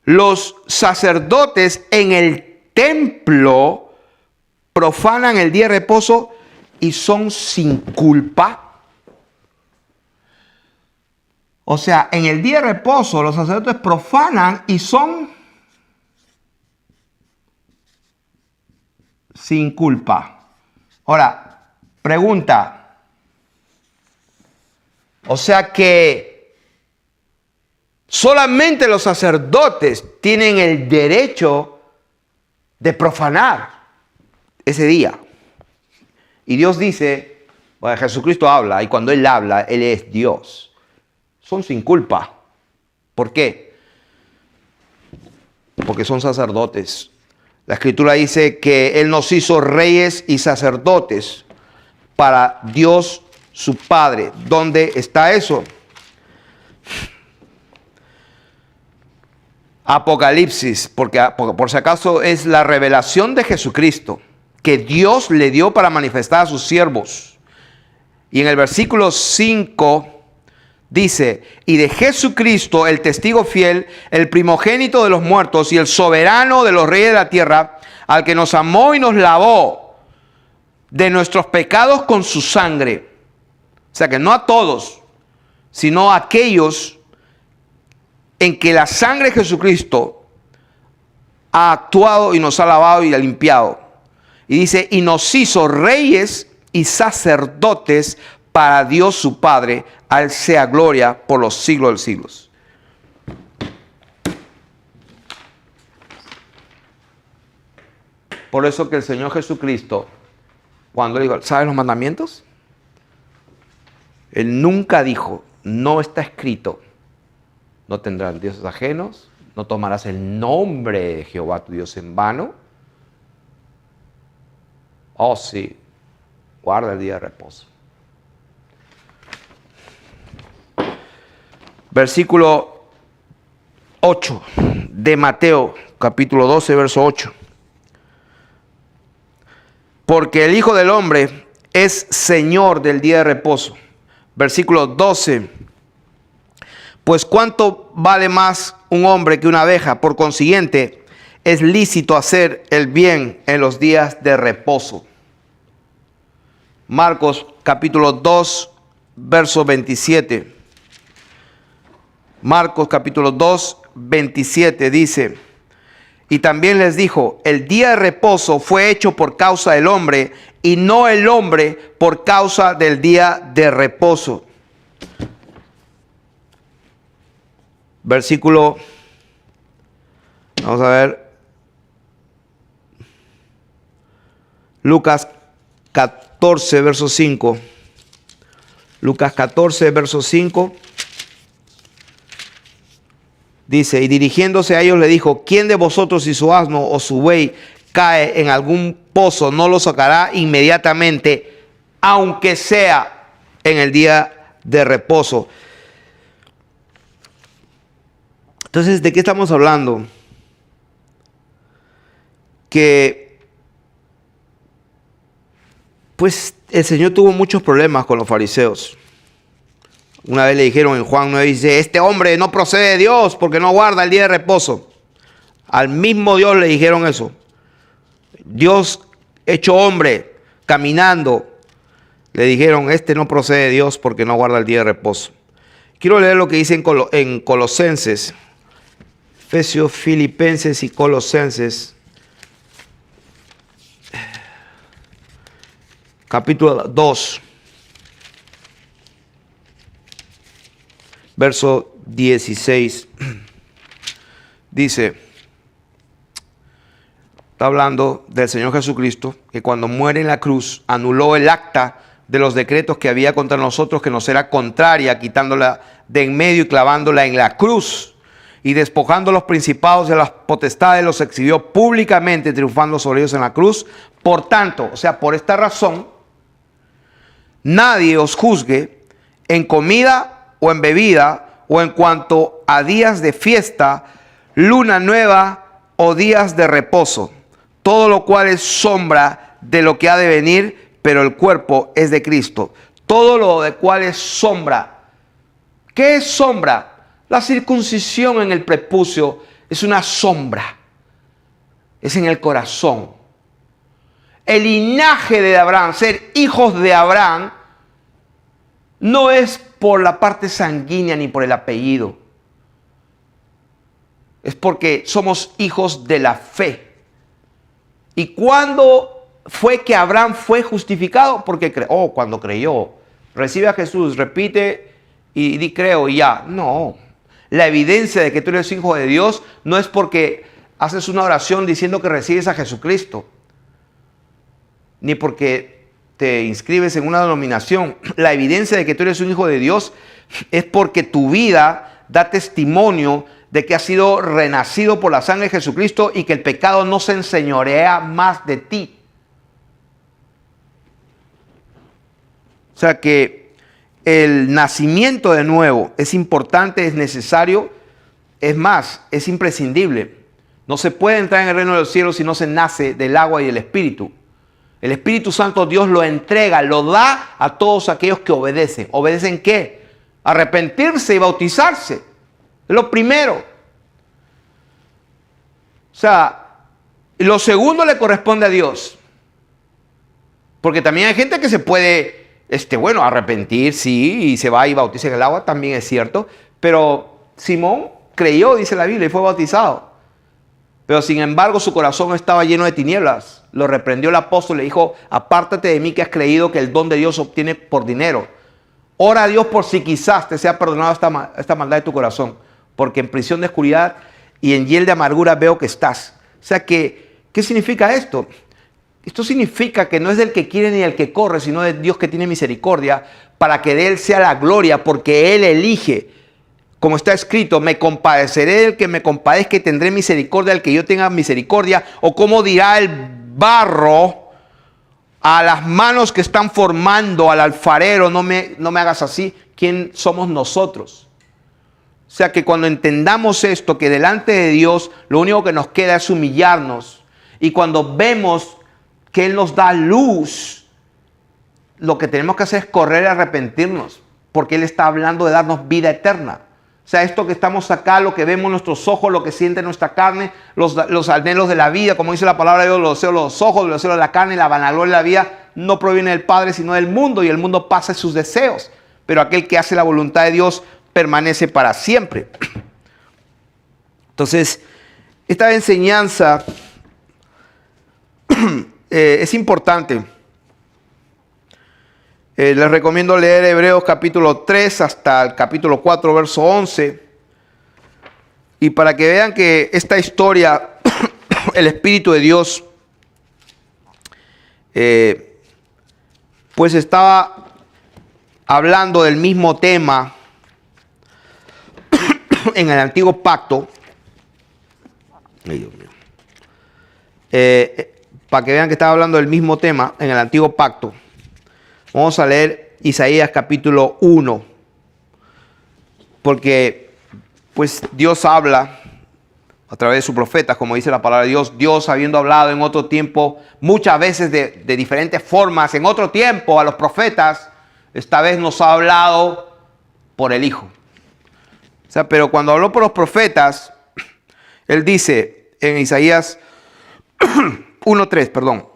los sacerdotes en el templo profanan el día de reposo y son sin culpa? O sea, en el día de reposo los sacerdotes profanan y son sin culpa. Ahora, pregunta. O sea que solamente los sacerdotes tienen el derecho de profanar ese día. Y Dios dice, bueno, Jesucristo habla, y cuando Él habla, Él es Dios. Son sin culpa. ¿Por qué? Porque son sacerdotes. La Escritura dice que Él nos hizo reyes y sacerdotes para Dios su Padre. ¿Dónde está eso? Apocalipsis, porque por si acaso es la revelación de Jesucristo que Dios le dio para manifestar a sus siervos. Y en el versículo 5 dice, y de Jesucristo, el testigo fiel, el primogénito de los muertos y el soberano de los reyes de la tierra, al que nos amó y nos lavó de nuestros pecados con su sangre. O sea que no a todos, sino a aquellos en que la sangre de Jesucristo ha actuado y nos ha lavado y ha limpiado. Y dice, y nos hizo reyes y sacerdotes para Dios su Padre, a Él sea gloria por los siglos de los siglos. Por eso que el Señor Jesucristo, cuando le dijo, ¿sabes los mandamientos? Él nunca dijo, no está escrito, no tendrás dioses ajenos, no tomarás el nombre de Jehová tu Dios en vano. Oh sí, guarda el día de reposo. Versículo 8 de Mateo, capítulo 12, verso 8. Porque el Hijo del Hombre es Señor del día de reposo. Versículo 12. Pues cuánto vale más un hombre que una abeja. Por consiguiente, es lícito hacer el bien en los días de reposo. Marcos capítulo 2, verso 27. Marcos capítulo 2, 27 dice, y también les dijo, el día de reposo fue hecho por causa del hombre y no el hombre por causa del día de reposo. Versículo, vamos a ver, Lucas 14, verso 5. Lucas 14, verso 5. Dice, y dirigiéndose a ellos le dijo, ¿quién de vosotros si su asno o su buey cae en algún pozo no lo sacará inmediatamente, aunque sea en el día de reposo? Entonces, ¿de qué estamos hablando? Que, pues, el Señor tuvo muchos problemas con los fariseos. Una vez le dijeron en Juan 9, dice, este hombre no procede de Dios porque no guarda el día de reposo. Al mismo Dios le dijeron eso. Dios hecho hombre, caminando, le dijeron, este no procede de Dios porque no guarda el día de reposo. Quiero leer lo que dice en Colosenses, Efesios, Filipenses y Colosenses, capítulo 2. Verso 16, dice, está hablando del Señor Jesucristo, que cuando muere en la cruz, anuló el acta de los decretos que había contra nosotros, que nos era contraria, quitándola de en medio y clavándola en la cruz, y despojando los principados de las potestades, los exhibió públicamente, triunfando sobre ellos en la cruz. Por tanto, o sea, por esta razón, nadie os juzgue en comida o en bebida, o en cuanto a días de fiesta, luna nueva o días de reposo, todo lo cual es sombra de lo que ha de venir, pero el cuerpo es de Cristo. Todo lo de cual es sombra. ¿Qué es sombra? La circuncisión en el prepucio es una sombra. Es en el corazón. El linaje de Abraham, ser hijos de Abraham, no es por la parte sanguínea ni por el apellido. Es porque somos hijos de la fe. Y cuando fue que Abraham fue justificado? Porque cuando creyó, recibe a Jesús, repite y di creo y ya. No, la evidencia de que tú eres hijo de Dios no es porque haces una oración diciendo que recibes a Jesucristo, ni porque te inscribes en una denominación. La evidencia de que tú eres un hijo de Dios es porque tu vida da testimonio de que has sido renacido por la sangre de Jesucristo y que el pecado no se enseñorea más de ti. O sea que el nacimiento de nuevo es importante, es necesario, es más, es imprescindible. No se puede entrar en el reino de los cielos si no se nace del agua y del Espíritu. El Espíritu Santo Dios lo entrega, lo da a todos aquellos que obedecen. ¿Obedecen qué? Arrepentirse y bautizarse. Es lo primero. O sea, lo segundo le corresponde a Dios. Porque también hay gente que se puede, arrepentir, sí, y se va y bautiza en el agua, también es cierto. Pero Simón creyó, dice la Biblia, y fue bautizado. Pero sin embargo su corazón estaba lleno de tinieblas. Lo reprendió el apóstol y le dijo: apártate de mí que has creído que el don de Dios se obtiene por dinero. Ora a Dios por si quizás te sea perdonado esta maldad de tu corazón. Porque en prisión de oscuridad y en hiel de amargura veo que estás. O sea que, ¿qué significa esto? Esto significa que no es del que quiere ni del que corre, sino de Dios que tiene misericordia, para que de Él sea la gloria, porque Él elige. Como está escrito: me compadeceré del que me compadezca y tendré misericordia del que yo tenga misericordia. O como dirá el barro a las manos que están formando al alfarero: no me hagas así. ¿Quién somos nosotros? O sea que cuando entendamos esto, que delante de Dios lo único que nos queda es humillarnos. Y cuando vemos que Él nos da luz, lo que tenemos que hacer es correr y arrepentirnos. Porque Él está hablando de darnos vida eterna. O sea, esto que estamos acá, lo que vemos en nuestros ojos, lo que siente nuestra carne, los anhelos de la vida, como dice la palabra de Dios, los deseos de los ojos, los deseos de la carne, la vanagloria de la vida, no proviene del Padre, sino del mundo, y el mundo pasa sus deseos. Pero aquel que hace la voluntad de Dios permanece para siempre. Entonces, esta enseñanza es importante. Les recomiendo leer Hebreos capítulo 3 hasta el capítulo 4, verso 11. Y para que vean que esta historia, el Espíritu de Dios, pues estaba hablando del mismo tema en el antiguo pacto. Ay, Dios mío. Para que vean que estaba hablando del mismo tema en el antiguo pacto. Vamos a leer Isaías capítulo 1, porque pues Dios habla a través de sus profetas, como dice la palabra de Dios. Dios, habiendo hablado en otro tiempo, muchas veces de diferentes formas, en otro tiempo a los profetas, esta vez nos ha hablado por el Hijo. O sea, pero cuando habló por los profetas, Él dice en Isaías 1:3, perdón.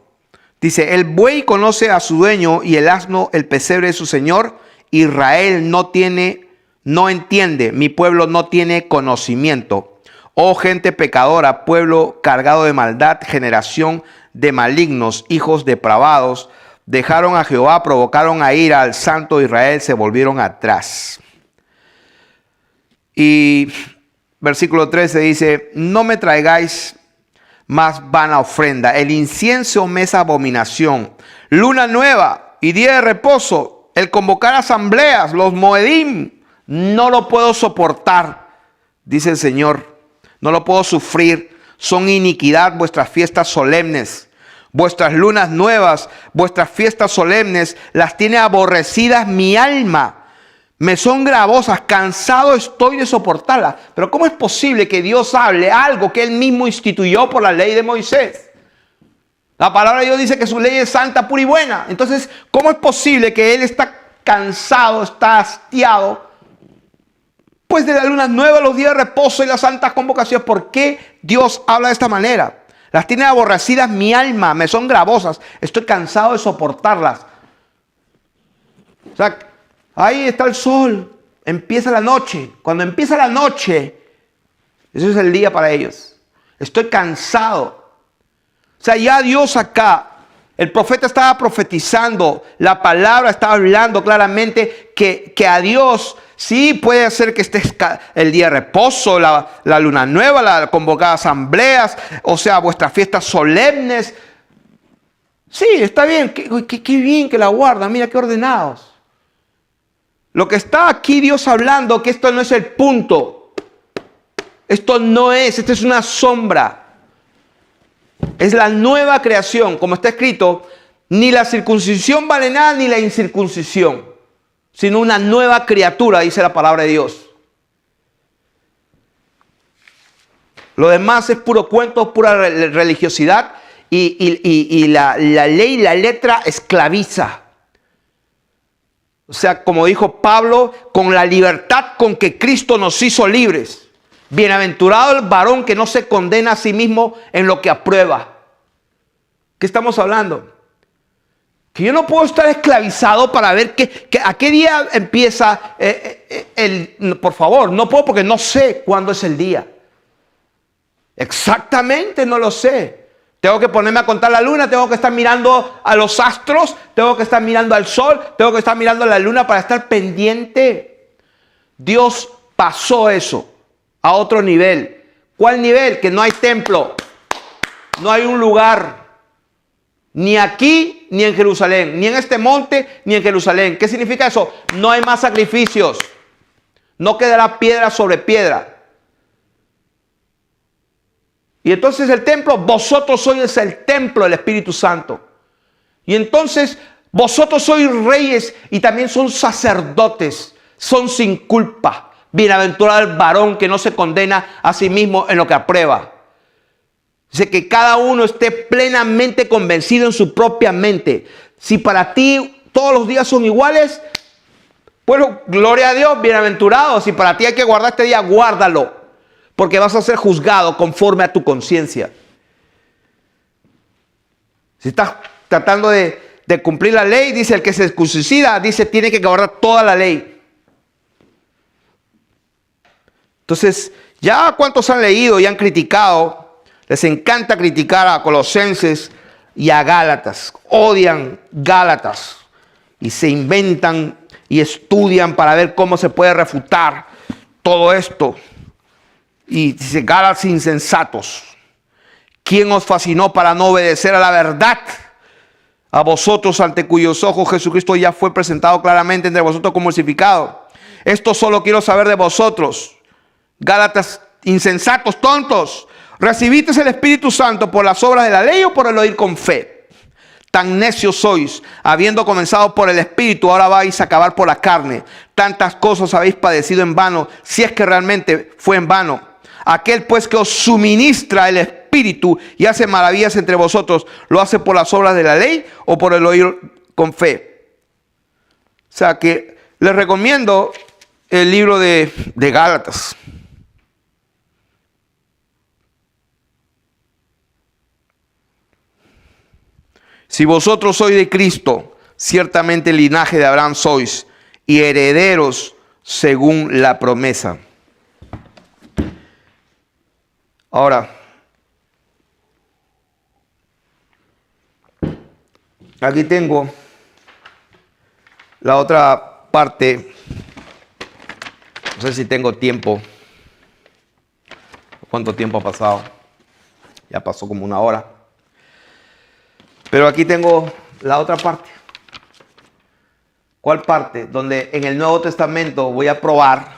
Dice: el buey conoce a su dueño y el asno el pesebre de su señor. Israel no entiende, mi pueblo no tiene conocimiento. Oh gente pecadora, pueblo cargado de maldad, generación de malignos, hijos depravados, dejaron a Jehová, provocaron a ira al santo de Israel, se volvieron atrás. Y versículo 13 dice: no me traigáis más vana ofrenda, el incienso me es abominación. Luna nueva y día de reposo, el convocar asambleas, los moedim, no lo puedo soportar, dice el Señor. No lo puedo sufrir. Son iniquidad vuestras fiestas solemnes. Vuestras lunas nuevas, vuestras fiestas solemnes, las tiene aborrecidas mi alma. Me son gravosas, cansado estoy de soportarlas. Pero ¿cómo es posible que Dios hable algo que Él mismo instituyó por la ley de Moisés? La palabra de Dios dice que su ley es santa, pura y buena. Entonces, ¿cómo es posible que Él está cansado, está hastiado, pues de las lunas nuevas, los días de reposo y las santas convocaciones? ¿Por qué Dios habla de esta manera? Las tiene aborrecidas mi alma, me son gravosas, estoy cansado de soportarlas. O sea, ahí está el sol, empieza la noche. Cuando empieza la noche, eso es el día para ellos. Estoy cansado. O sea, ya Dios acá El profeta estaba profetizando, la palabra estaba hablando claramente que a Dios sí puede hacer que esté el día de reposo, la luna nueva, la convocada asambleas, o sea, vuestras fiestas solemnes. Sí, está bien, qué bien que la guardan, mira qué ordenados. Lo que está aquí Dios hablando, que esto no es el punto. Esto no es, esto es una sombra. Es la nueva creación, como está escrito, ni la circuncisión vale nada ni la incircuncisión, sino una nueva criatura, dice la palabra de Dios. Lo demás es puro cuento, pura religiosidad y la ley, la letra esclaviza. O sea, como dijo Pablo, con la libertad con que Cristo nos hizo libres. Bienaventurado el varón que no se condena a sí mismo en lo que aprueba. ¿Qué estamos hablando? Que yo no puedo estar esclavizado para ver a qué día empieza por favor, no puedo porque no sé cuándo es el día. Exactamente no lo sé. Tengo que ponerme a contar la luna, tengo que estar mirando a los astros, tengo que estar mirando al sol, tengo que estar mirando a la luna para estar pendiente. Dios pasó eso a otro nivel. ¿Cuál nivel? Que no hay templo, no hay un lugar, ni aquí ni en Jerusalén, ni en este monte ni en Jerusalén. ¿Qué significa eso? No hay más sacrificios, no quedará piedra sobre piedra. Y entonces el templo, vosotros sois el templo del Espíritu Santo. Y entonces vosotros sois reyes y también son sacerdotes, son sin culpa. Bienaventurado el varón que no se condena a sí mismo en lo que aprueba. Dice que cada uno esté plenamente convencido en su propia mente. Si para ti todos los días son iguales, bueno, gloria a Dios, bienaventurado. Si para ti hay que guardar este día, guárdalo. Porque vas a ser juzgado conforme a tu conciencia. Si estás tratando de cumplir la ley, dice el que se circuncida, dice tiene que guardar toda la ley. Entonces, ya cuántos han leído y han criticado, les encanta criticar a Colosenses y a Gálatas, odian Gálatas y se inventan y estudian para ver cómo se puede refutar todo esto. Y dice, Gálatas insensatos, ¿quién os fascinó para no obedecer a la verdad? A vosotros ante cuyos ojos Jesucristo ya fue presentado claramente entre vosotros como crucificado. Esto solo quiero saber de vosotros. Gálatas insensatos, tontos, ¿recibisteis el Espíritu Santo por las obras de la ley o por el oír con fe? Tan necios sois, habiendo comenzado por el Espíritu, ahora vais a acabar por la carne. Tantas cosas habéis padecido en vano, si es que realmente fue en vano. Aquel pues que os suministra el Espíritu y hace maravillas entre vosotros, ¿lo hace por las obras de la ley o por el oír con fe? O sea que les recomiendo el libro de Gálatas. Si vosotros sois de Cristo, ciertamente el linaje de Abraham sois y herederos según la promesa. Ahora, aquí tengo la otra parte. No sé si tengo tiempo. ¿Cuánto tiempo ha pasado? Ya pasó como una hora. Pero aquí tengo la otra parte. ¿Cuál parte? Donde en el Nuevo Testamento voy a probar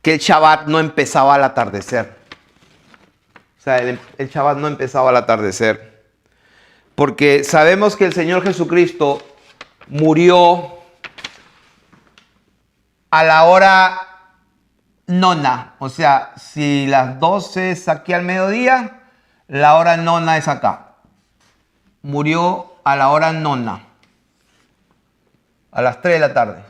que el Shabbat no empezaba al atardecer. O sea, el Shabbat no empezaba al atardecer. Porque sabemos que el Señor Jesucristo murió a la hora nona. O sea, si las 12 es aquí al mediodía, la hora nona es acá. Murió a la hora nona, a las 3 de la tarde.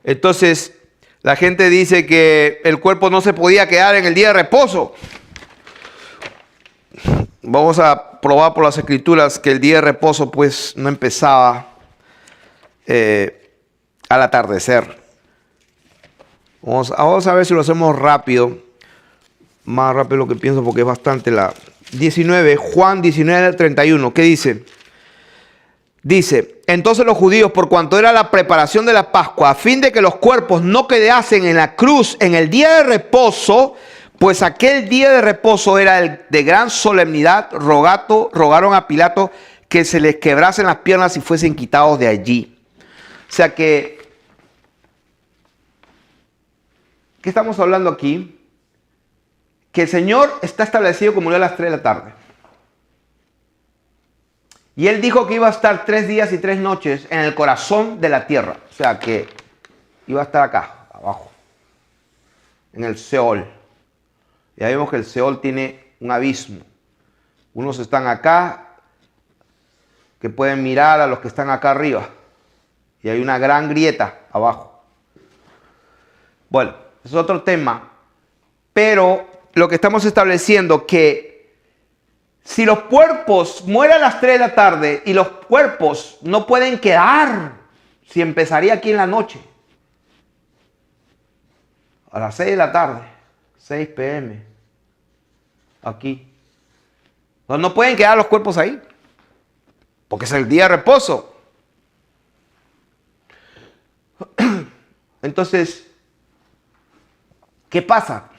Entonces, la gente dice que el cuerpo no se podía quedar en el día de reposo. Vamos a probar por las escrituras que el día de reposo pues no empezaba al atardecer. Vamos a ver si lo hacemos rápido. más rápido lo que pienso porque es bastante la 19, Juan 19, 31. ¿Qué dice? Dice, entonces los judíos, por cuanto era la preparación de la Pascua, a fin de que los cuerpos no quedasen en la cruz en el día de reposo, pues aquel día de reposo era el de gran solemnidad, rogaron a Pilato que se les quebrasen las piernas y fuesen quitados de allí. O sea que, ¿qué estamos hablando aquí? Que el Señor está establecido como murió a las 3 de la tarde. Y Él dijo que iba a estar 3 días y 3 noches en el corazón de la tierra. O sea que iba a estar acá, abajo, en el Seol. Ya vemos que el Seol tiene un abismo. Unos están acá, que pueden mirar a los que están acá arriba. Y hay una gran grieta abajo. Bueno, es otro tema. Pero lo que estamos estableciendo que si los cuerpos mueren a las 3 de la tarde y los cuerpos no pueden quedar, si empezaría aquí en la noche, a las 6 de la tarde, 6 p.m., aquí. No pueden quedar los cuerpos ahí, porque es el día de reposo. Entonces, ¿qué pasa?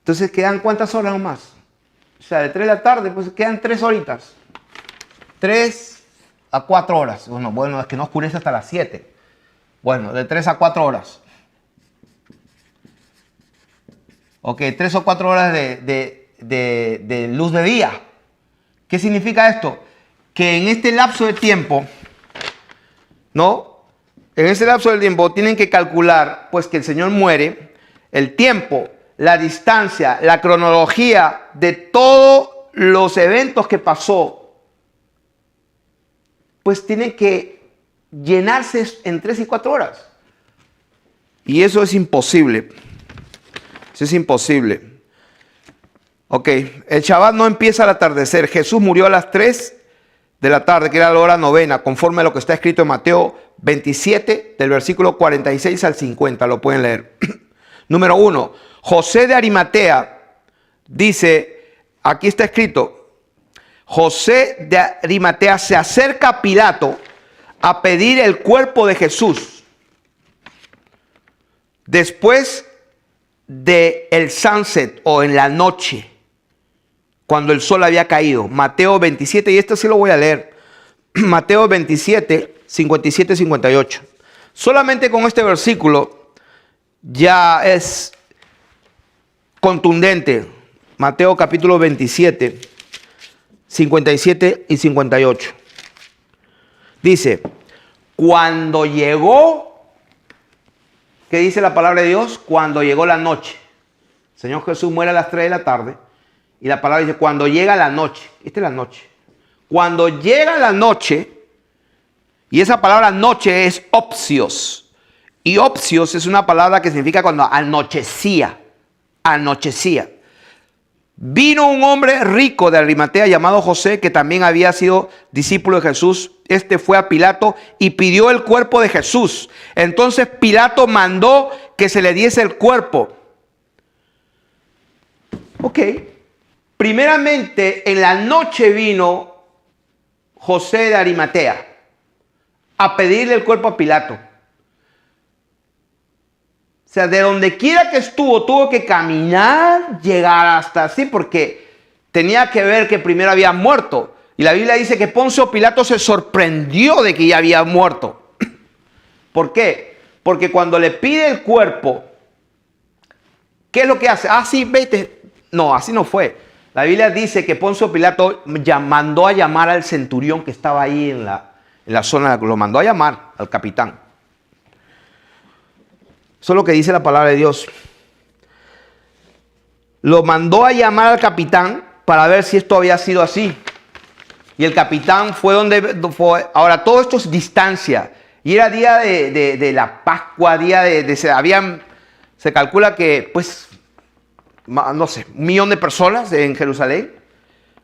Entonces quedan ¿cuántas horas más? O sea, de 3 de la tarde, pues quedan 3 horitas. 3 a 4 horas. Bueno, es que no oscurece hasta las 7. Bueno, de 3 a 4 horas. Ok, 3 o 4 horas de luz de día. ¿Qué significa esto? Que en este lapso de tiempo, ¿no? En ese lapso de tiempo tienen que calcular, pues, que el Señor muere, el tiempo, la distancia, la cronología de todos los eventos que pasó, pues tienen que llenarse en 3 y 4 horas. Y eso es imposible. Eso es imposible. Ok, el Shabbat no empieza al atardecer. Jesús murió a las 3 de la tarde, que era la hora novena, conforme a lo que está escrito en Mateo 27, del versículo 46 al 50. Lo pueden leer. Número 1. José de Arimatea dice, aquí está escrito, José de Arimatea se acerca a Pilato a pedir el cuerpo de Jesús después de el sunset o en la noche, cuando el sol había caído. Mateo 27, y esto sí lo voy a leer. Mateo 27, 57, 58. Solamente con este versículo ya es contundente. Mateo capítulo 27, 57 y 58. Dice, cuando llegó, ¿qué dice la palabra de Dios? Cuando llegó la noche. El Señor Jesús muere a las 3 de la tarde. Y la palabra dice, cuando llega la noche. Esta es la noche. Cuando llega la noche, y esa palabra noche es opsios. Y opsios es una palabra que significa cuando anochecía. Anochecía. Vino un hombre rico de Arimatea llamado José, que también había sido discípulo de Jesús. Este fue a Pilato y pidió el cuerpo de Jesús. Entonces Pilato mandó que se le diese el cuerpo. Ok. Primeramente, en la noche vino José de Arimatea a pedirle el cuerpo a Pilato. O sea, de donde quiera que estuvo, tuvo que caminar, llegar hasta así, porque tenía que ver que primero había muerto. Y la Biblia dice que Poncio Pilato se sorprendió de que ya había muerto. ¿Por qué? Porque cuando le pide el cuerpo, ¿qué es lo que hace? Ah, sí, vete. No, así no fue. La Biblia dice que Poncio Pilato mandó a llamar al centurión que estaba ahí en la zona, lo mandó a llamar al capitán. Eso es lo que dice la palabra de Dios. Lo mandó a llamar al capitán para ver si esto había sido así. Y el capitán fue donde fue. Ahora, todo esto es distancia. Y era día de la Pascua, se calcula que, pues, no sé, 1 millón de personas en Jerusalén.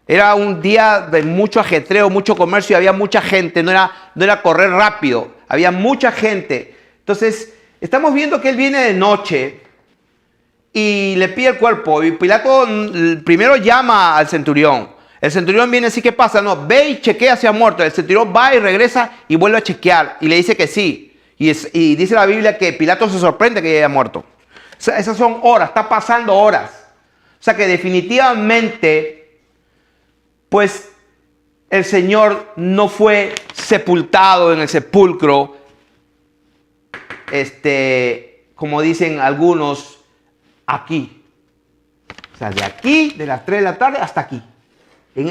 Era un día de mucho ajetreo, mucho comercio, y había mucha gente, no era correr rápido, había mucha gente. Entonces, estamos viendo que él viene de noche y le pide el cuerpo. Y Pilato primero llama al centurión. El centurión viene así, ¿qué pasa? No, ve y chequea si ha muerto. El centurión va y regresa y vuelve a chequear. Y le dice que sí. Y dice la Biblia que Pilato se sorprende que haya muerto. O sea, esas son horas, está pasando horas. O sea que definitivamente, pues, el Señor no fue sepultado en el sepulcro, como dicen algunos, aquí. O sea, de aquí, de las 3 de la tarde hasta aquí.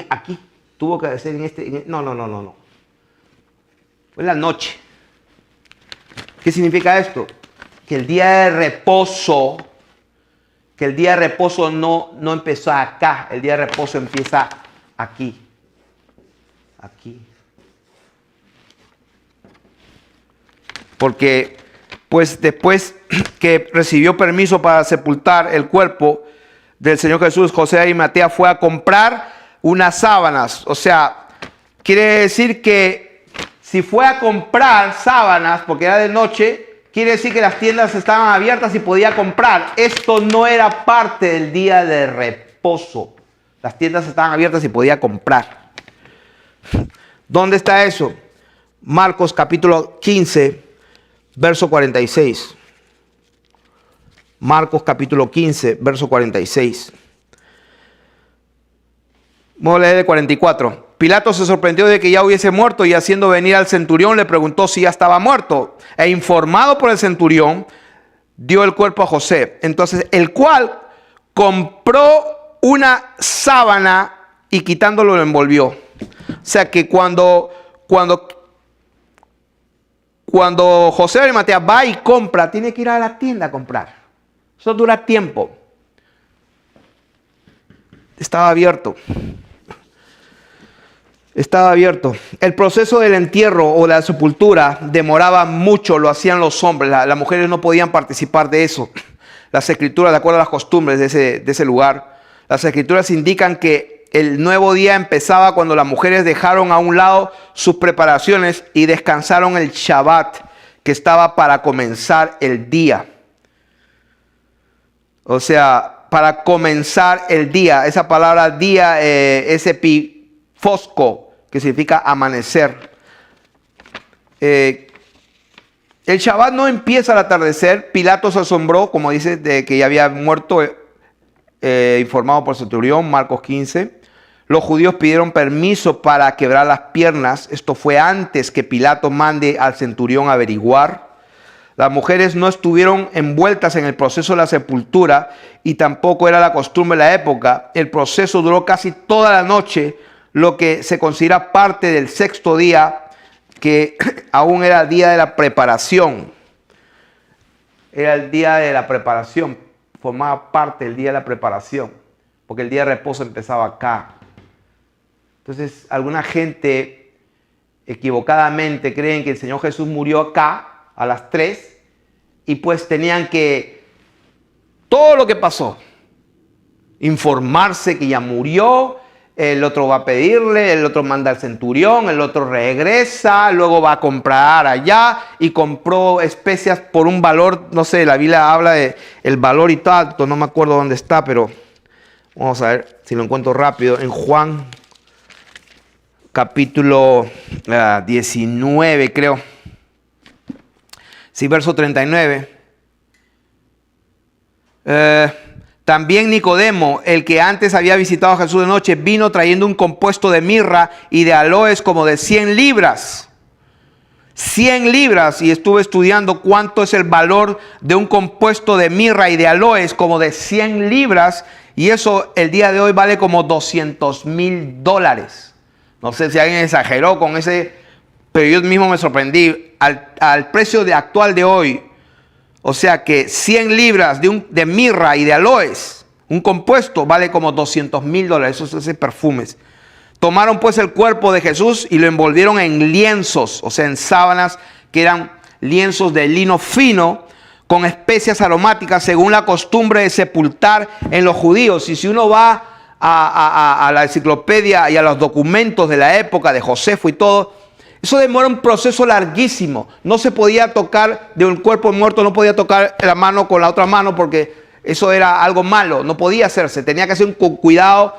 Aquí. Tuvo que ser no. Fue en la noche. ¿Qué significa esto? Que el día de reposo, no empezó acá. El día de reposo empieza aquí. Aquí. Porque, pues, después que recibió permiso para sepultar el cuerpo del Señor Jesús, José de Arimatea fue a comprar unas sábanas. O sea, quiere decir que si fue a comprar sábanas, porque era de noche, quiere decir que las tiendas estaban abiertas y podía comprar. Esto no era parte del día de reposo. Las tiendas estaban abiertas y podía comprar. ¿Dónde está eso? Marcos capítulo 15, verso 46. Marcos capítulo 15, verso 46. Vamos a leer el 44. Pilato se sorprendió de que ya hubiese muerto y haciendo venir al centurión le preguntó si ya estaba muerto. E informado por el centurión, dio el cuerpo a José. Entonces, el cual compró una sábana y quitándolo lo envolvió. O sea que cuando José de Arimatea va y compra, tiene que ir a la tienda a comprar. Eso dura tiempo. Estaba abierto. El proceso del entierro o la sepultura demoraba mucho, lo hacían los hombres. Las mujeres no podían participar de eso. Las escrituras, de acuerdo a las costumbres de ese lugar, las escrituras indican que el nuevo día empezaba cuando las mujeres dejaron a un lado sus preparaciones y descansaron el Shabbat, que estaba para comenzar el día. O sea, para comenzar el día. Esa palabra día es epifosco, que significa amanecer. El Shabbat no empieza al atardecer. Pilato se asombró, como dice, de que ya había muerto, informado por centurión, Marcos 15. Los judíos pidieron permiso para quebrar las piernas. Esto fue antes que Pilato mande al centurión a averiguar. Las mujeres no estuvieron envueltas en el proceso de la sepultura y tampoco era la costumbre de la época. El proceso duró casi toda la noche, lo que se considera parte del sexto día, que aún era el día de la preparación. Era el día de la preparación, formaba parte del día de la preparación, porque el día de reposo empezaba acá. Entonces, alguna gente equivocadamente creen que el Señor Jesús murió acá a las 3 y pues tenían que, todo lo que pasó, informarse que ya murió. El otro va a pedirle, el otro manda al centurión, el otro regresa, luego va a comprar allá y compró especias por un valor, no sé, la Biblia habla de el valor y tanto, no me acuerdo dónde está, pero vamos a ver si lo encuentro rápido. En Juan capítulo 19, creo. Sí, verso 39. También Nicodemo, el que antes había visitado a Jesús de noche, vino trayendo un compuesto de mirra y de aloes como de 100 libras. 100 libras, y estuve estudiando cuánto es el valor de un compuesto de mirra y de aloes como de 100 libras, y eso el día de hoy vale como $200,000. No sé si alguien exageró con ese, pero yo mismo me sorprendí al precio actual de hoy. O sea que 100 libras de mirra y de aloes, un compuesto, vale como $200,000. Esos perfumes. Tomaron pues el cuerpo de Jesús y lo envolvieron en lienzos, o sea, en sábanas que eran lienzos de lino fino, con especias aromáticas, según la costumbre de sepultar en los judíos. Y si uno va a la enciclopedia y a los documentos de la época de Josefo y todo, eso demora un proceso larguísimo. No se podía tocar de un cuerpo muerto, no podía tocar la mano con la otra mano porque Eso era algo malo, no podía hacerse, tenía que hacer con cuidado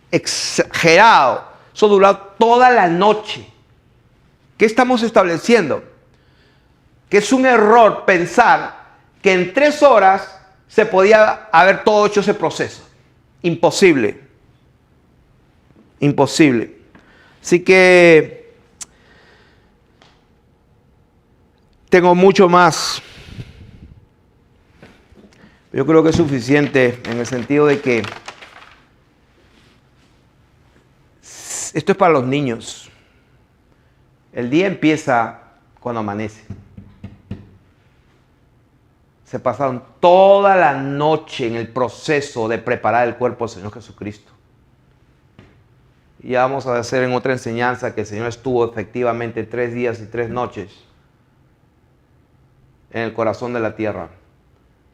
exagerado. Eso duró toda la noche. ¿Qué estamos estableciendo? Que es un error pensar que en 3 horas se podía haber todo hecho ese proceso. Imposible. Imposible. Así que tengo mucho más. Yo creo que es suficiente en el sentido de que esto es para los niños. El día empieza cuando amanece. Se pasaron toda la noche en el proceso de preparar el cuerpo del Señor Jesucristo. Y ya vamos a hacer en otra enseñanza que el Señor estuvo efectivamente 3 días y 3 noches en el corazón de la tierra.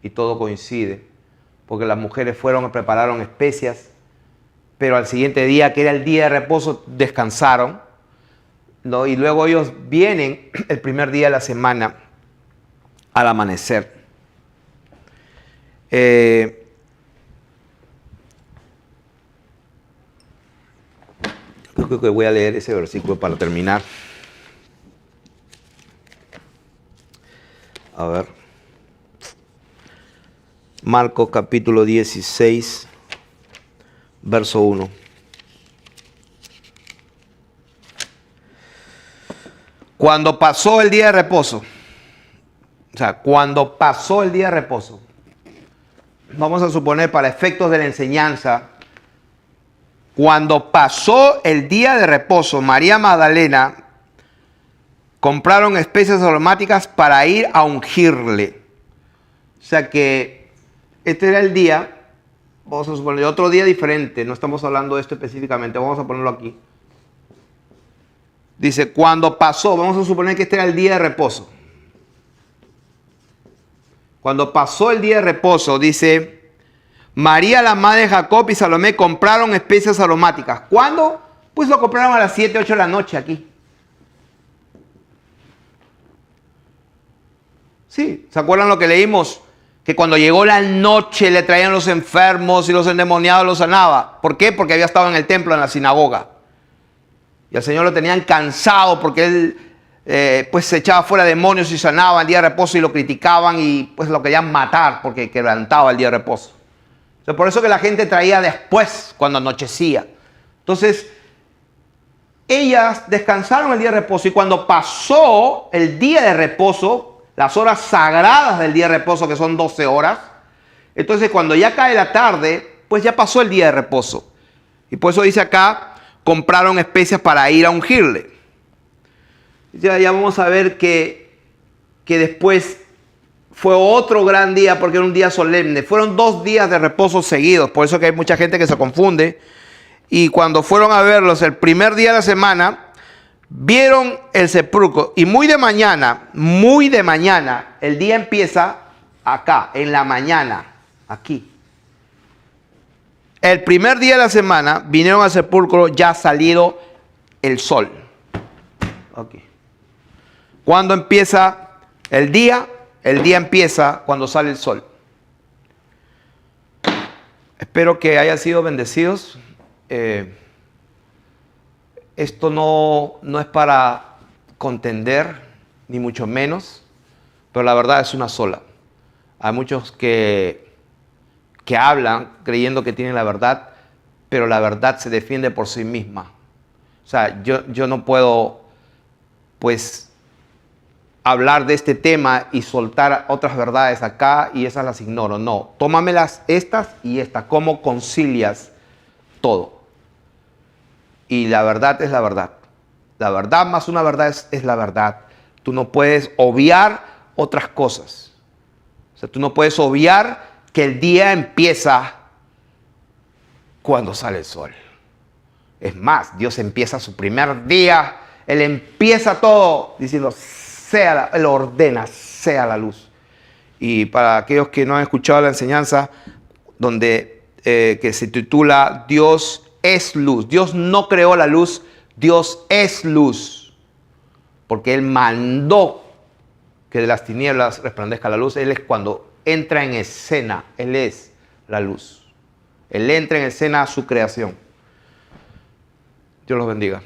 Y todo coincide, porque las mujeres fueron y prepararon especias, pero al siguiente día, que era el día de reposo, descansaron, ¿no? Y luego ellos vienen el primer día de la semana al amanecer. Creo que voy a leer ese versículo para terminar. A ver. Marcos capítulo 16, verso 1. Cuando pasó el día de reposo, vamos a suponer para efectos de la enseñanza, cuando pasó el día de reposo, María Magdalena compraron especias aromáticas para ir a ungirle. O sea que este era el día, vamos a suponer otro día diferente, no estamos hablando de esto específicamente, vamos a ponerlo aquí. Dice, cuando pasó, vamos a suponer que este era el día de reposo. Cuando pasó el día de reposo, dice, María, la madre de Jacob, y Salomé compraron especias aromáticas. ¿Cuándo? Pues lo compraron a las 7, 8 de la noche aquí. Sí, ¿se acuerdan lo que leímos? Que cuando llegó la noche le traían los enfermos y los endemoniados los sanaba. ¿Por qué? Porque había estado en el templo, en la sinagoga. Y al Señor lo tenían cansado porque él pues se echaba fuera demonios y sanaba el día de reposo y lo criticaban y pues lo querían matar porque quebrantaba el día de reposo. O sea, por eso que la gente traía después, cuando anochecía. Entonces, ellas descansaron el día de reposo y cuando pasó el día de reposo, las horas sagradas del día de reposo, que son 12 horas, entonces cuando ya cae la tarde, pues ya pasó el día de reposo. Y por eso dice acá, compraron especias para ir a ungirle. Ya vamos a ver que después fue otro gran día porque era un día solemne. Fueron 2 días de reposo seguidos, por eso que hay mucha gente que se confunde. Y cuando fueron a verlos el primer día de la semana, vieron el sepulcro y muy de mañana, el día empieza acá, en la mañana, aquí. El primer día de la semana vinieron al sepulcro ya salido el sol. Okay. ¿Cuándo empieza el día? El día empieza cuando sale el sol. Espero que hayan sido bendecidos. Esto no es para contender, ni mucho menos, pero la verdad es una sola. Hay muchos que hablan creyendo que tienen la verdad, pero la verdad se defiende por sí misma. O sea, yo no puedo, pues, hablar de este tema y soltar otras verdades acá y esas las ignoro. No, tómamelas estas y estas. ¿Cómo concilias todo? Y la verdad es la verdad. La verdad más una verdad es la verdad. Tú no puedes obviar otras cosas. O sea, tú no puedes obviar que el día empieza cuando sale el sol. Es más, Dios empieza su primer día. Él empieza todo diciendo, Él ordena, sea la luz. Y para aquellos que no han escuchado la enseñanza, donde que se titula Dios es luz. Dios no creó la luz, Dios es luz. Porque Él mandó que de las tinieblas resplandezca la luz. Él es cuando entra en escena. Él es la luz. Él entra en escena a su creación. Dios los bendiga.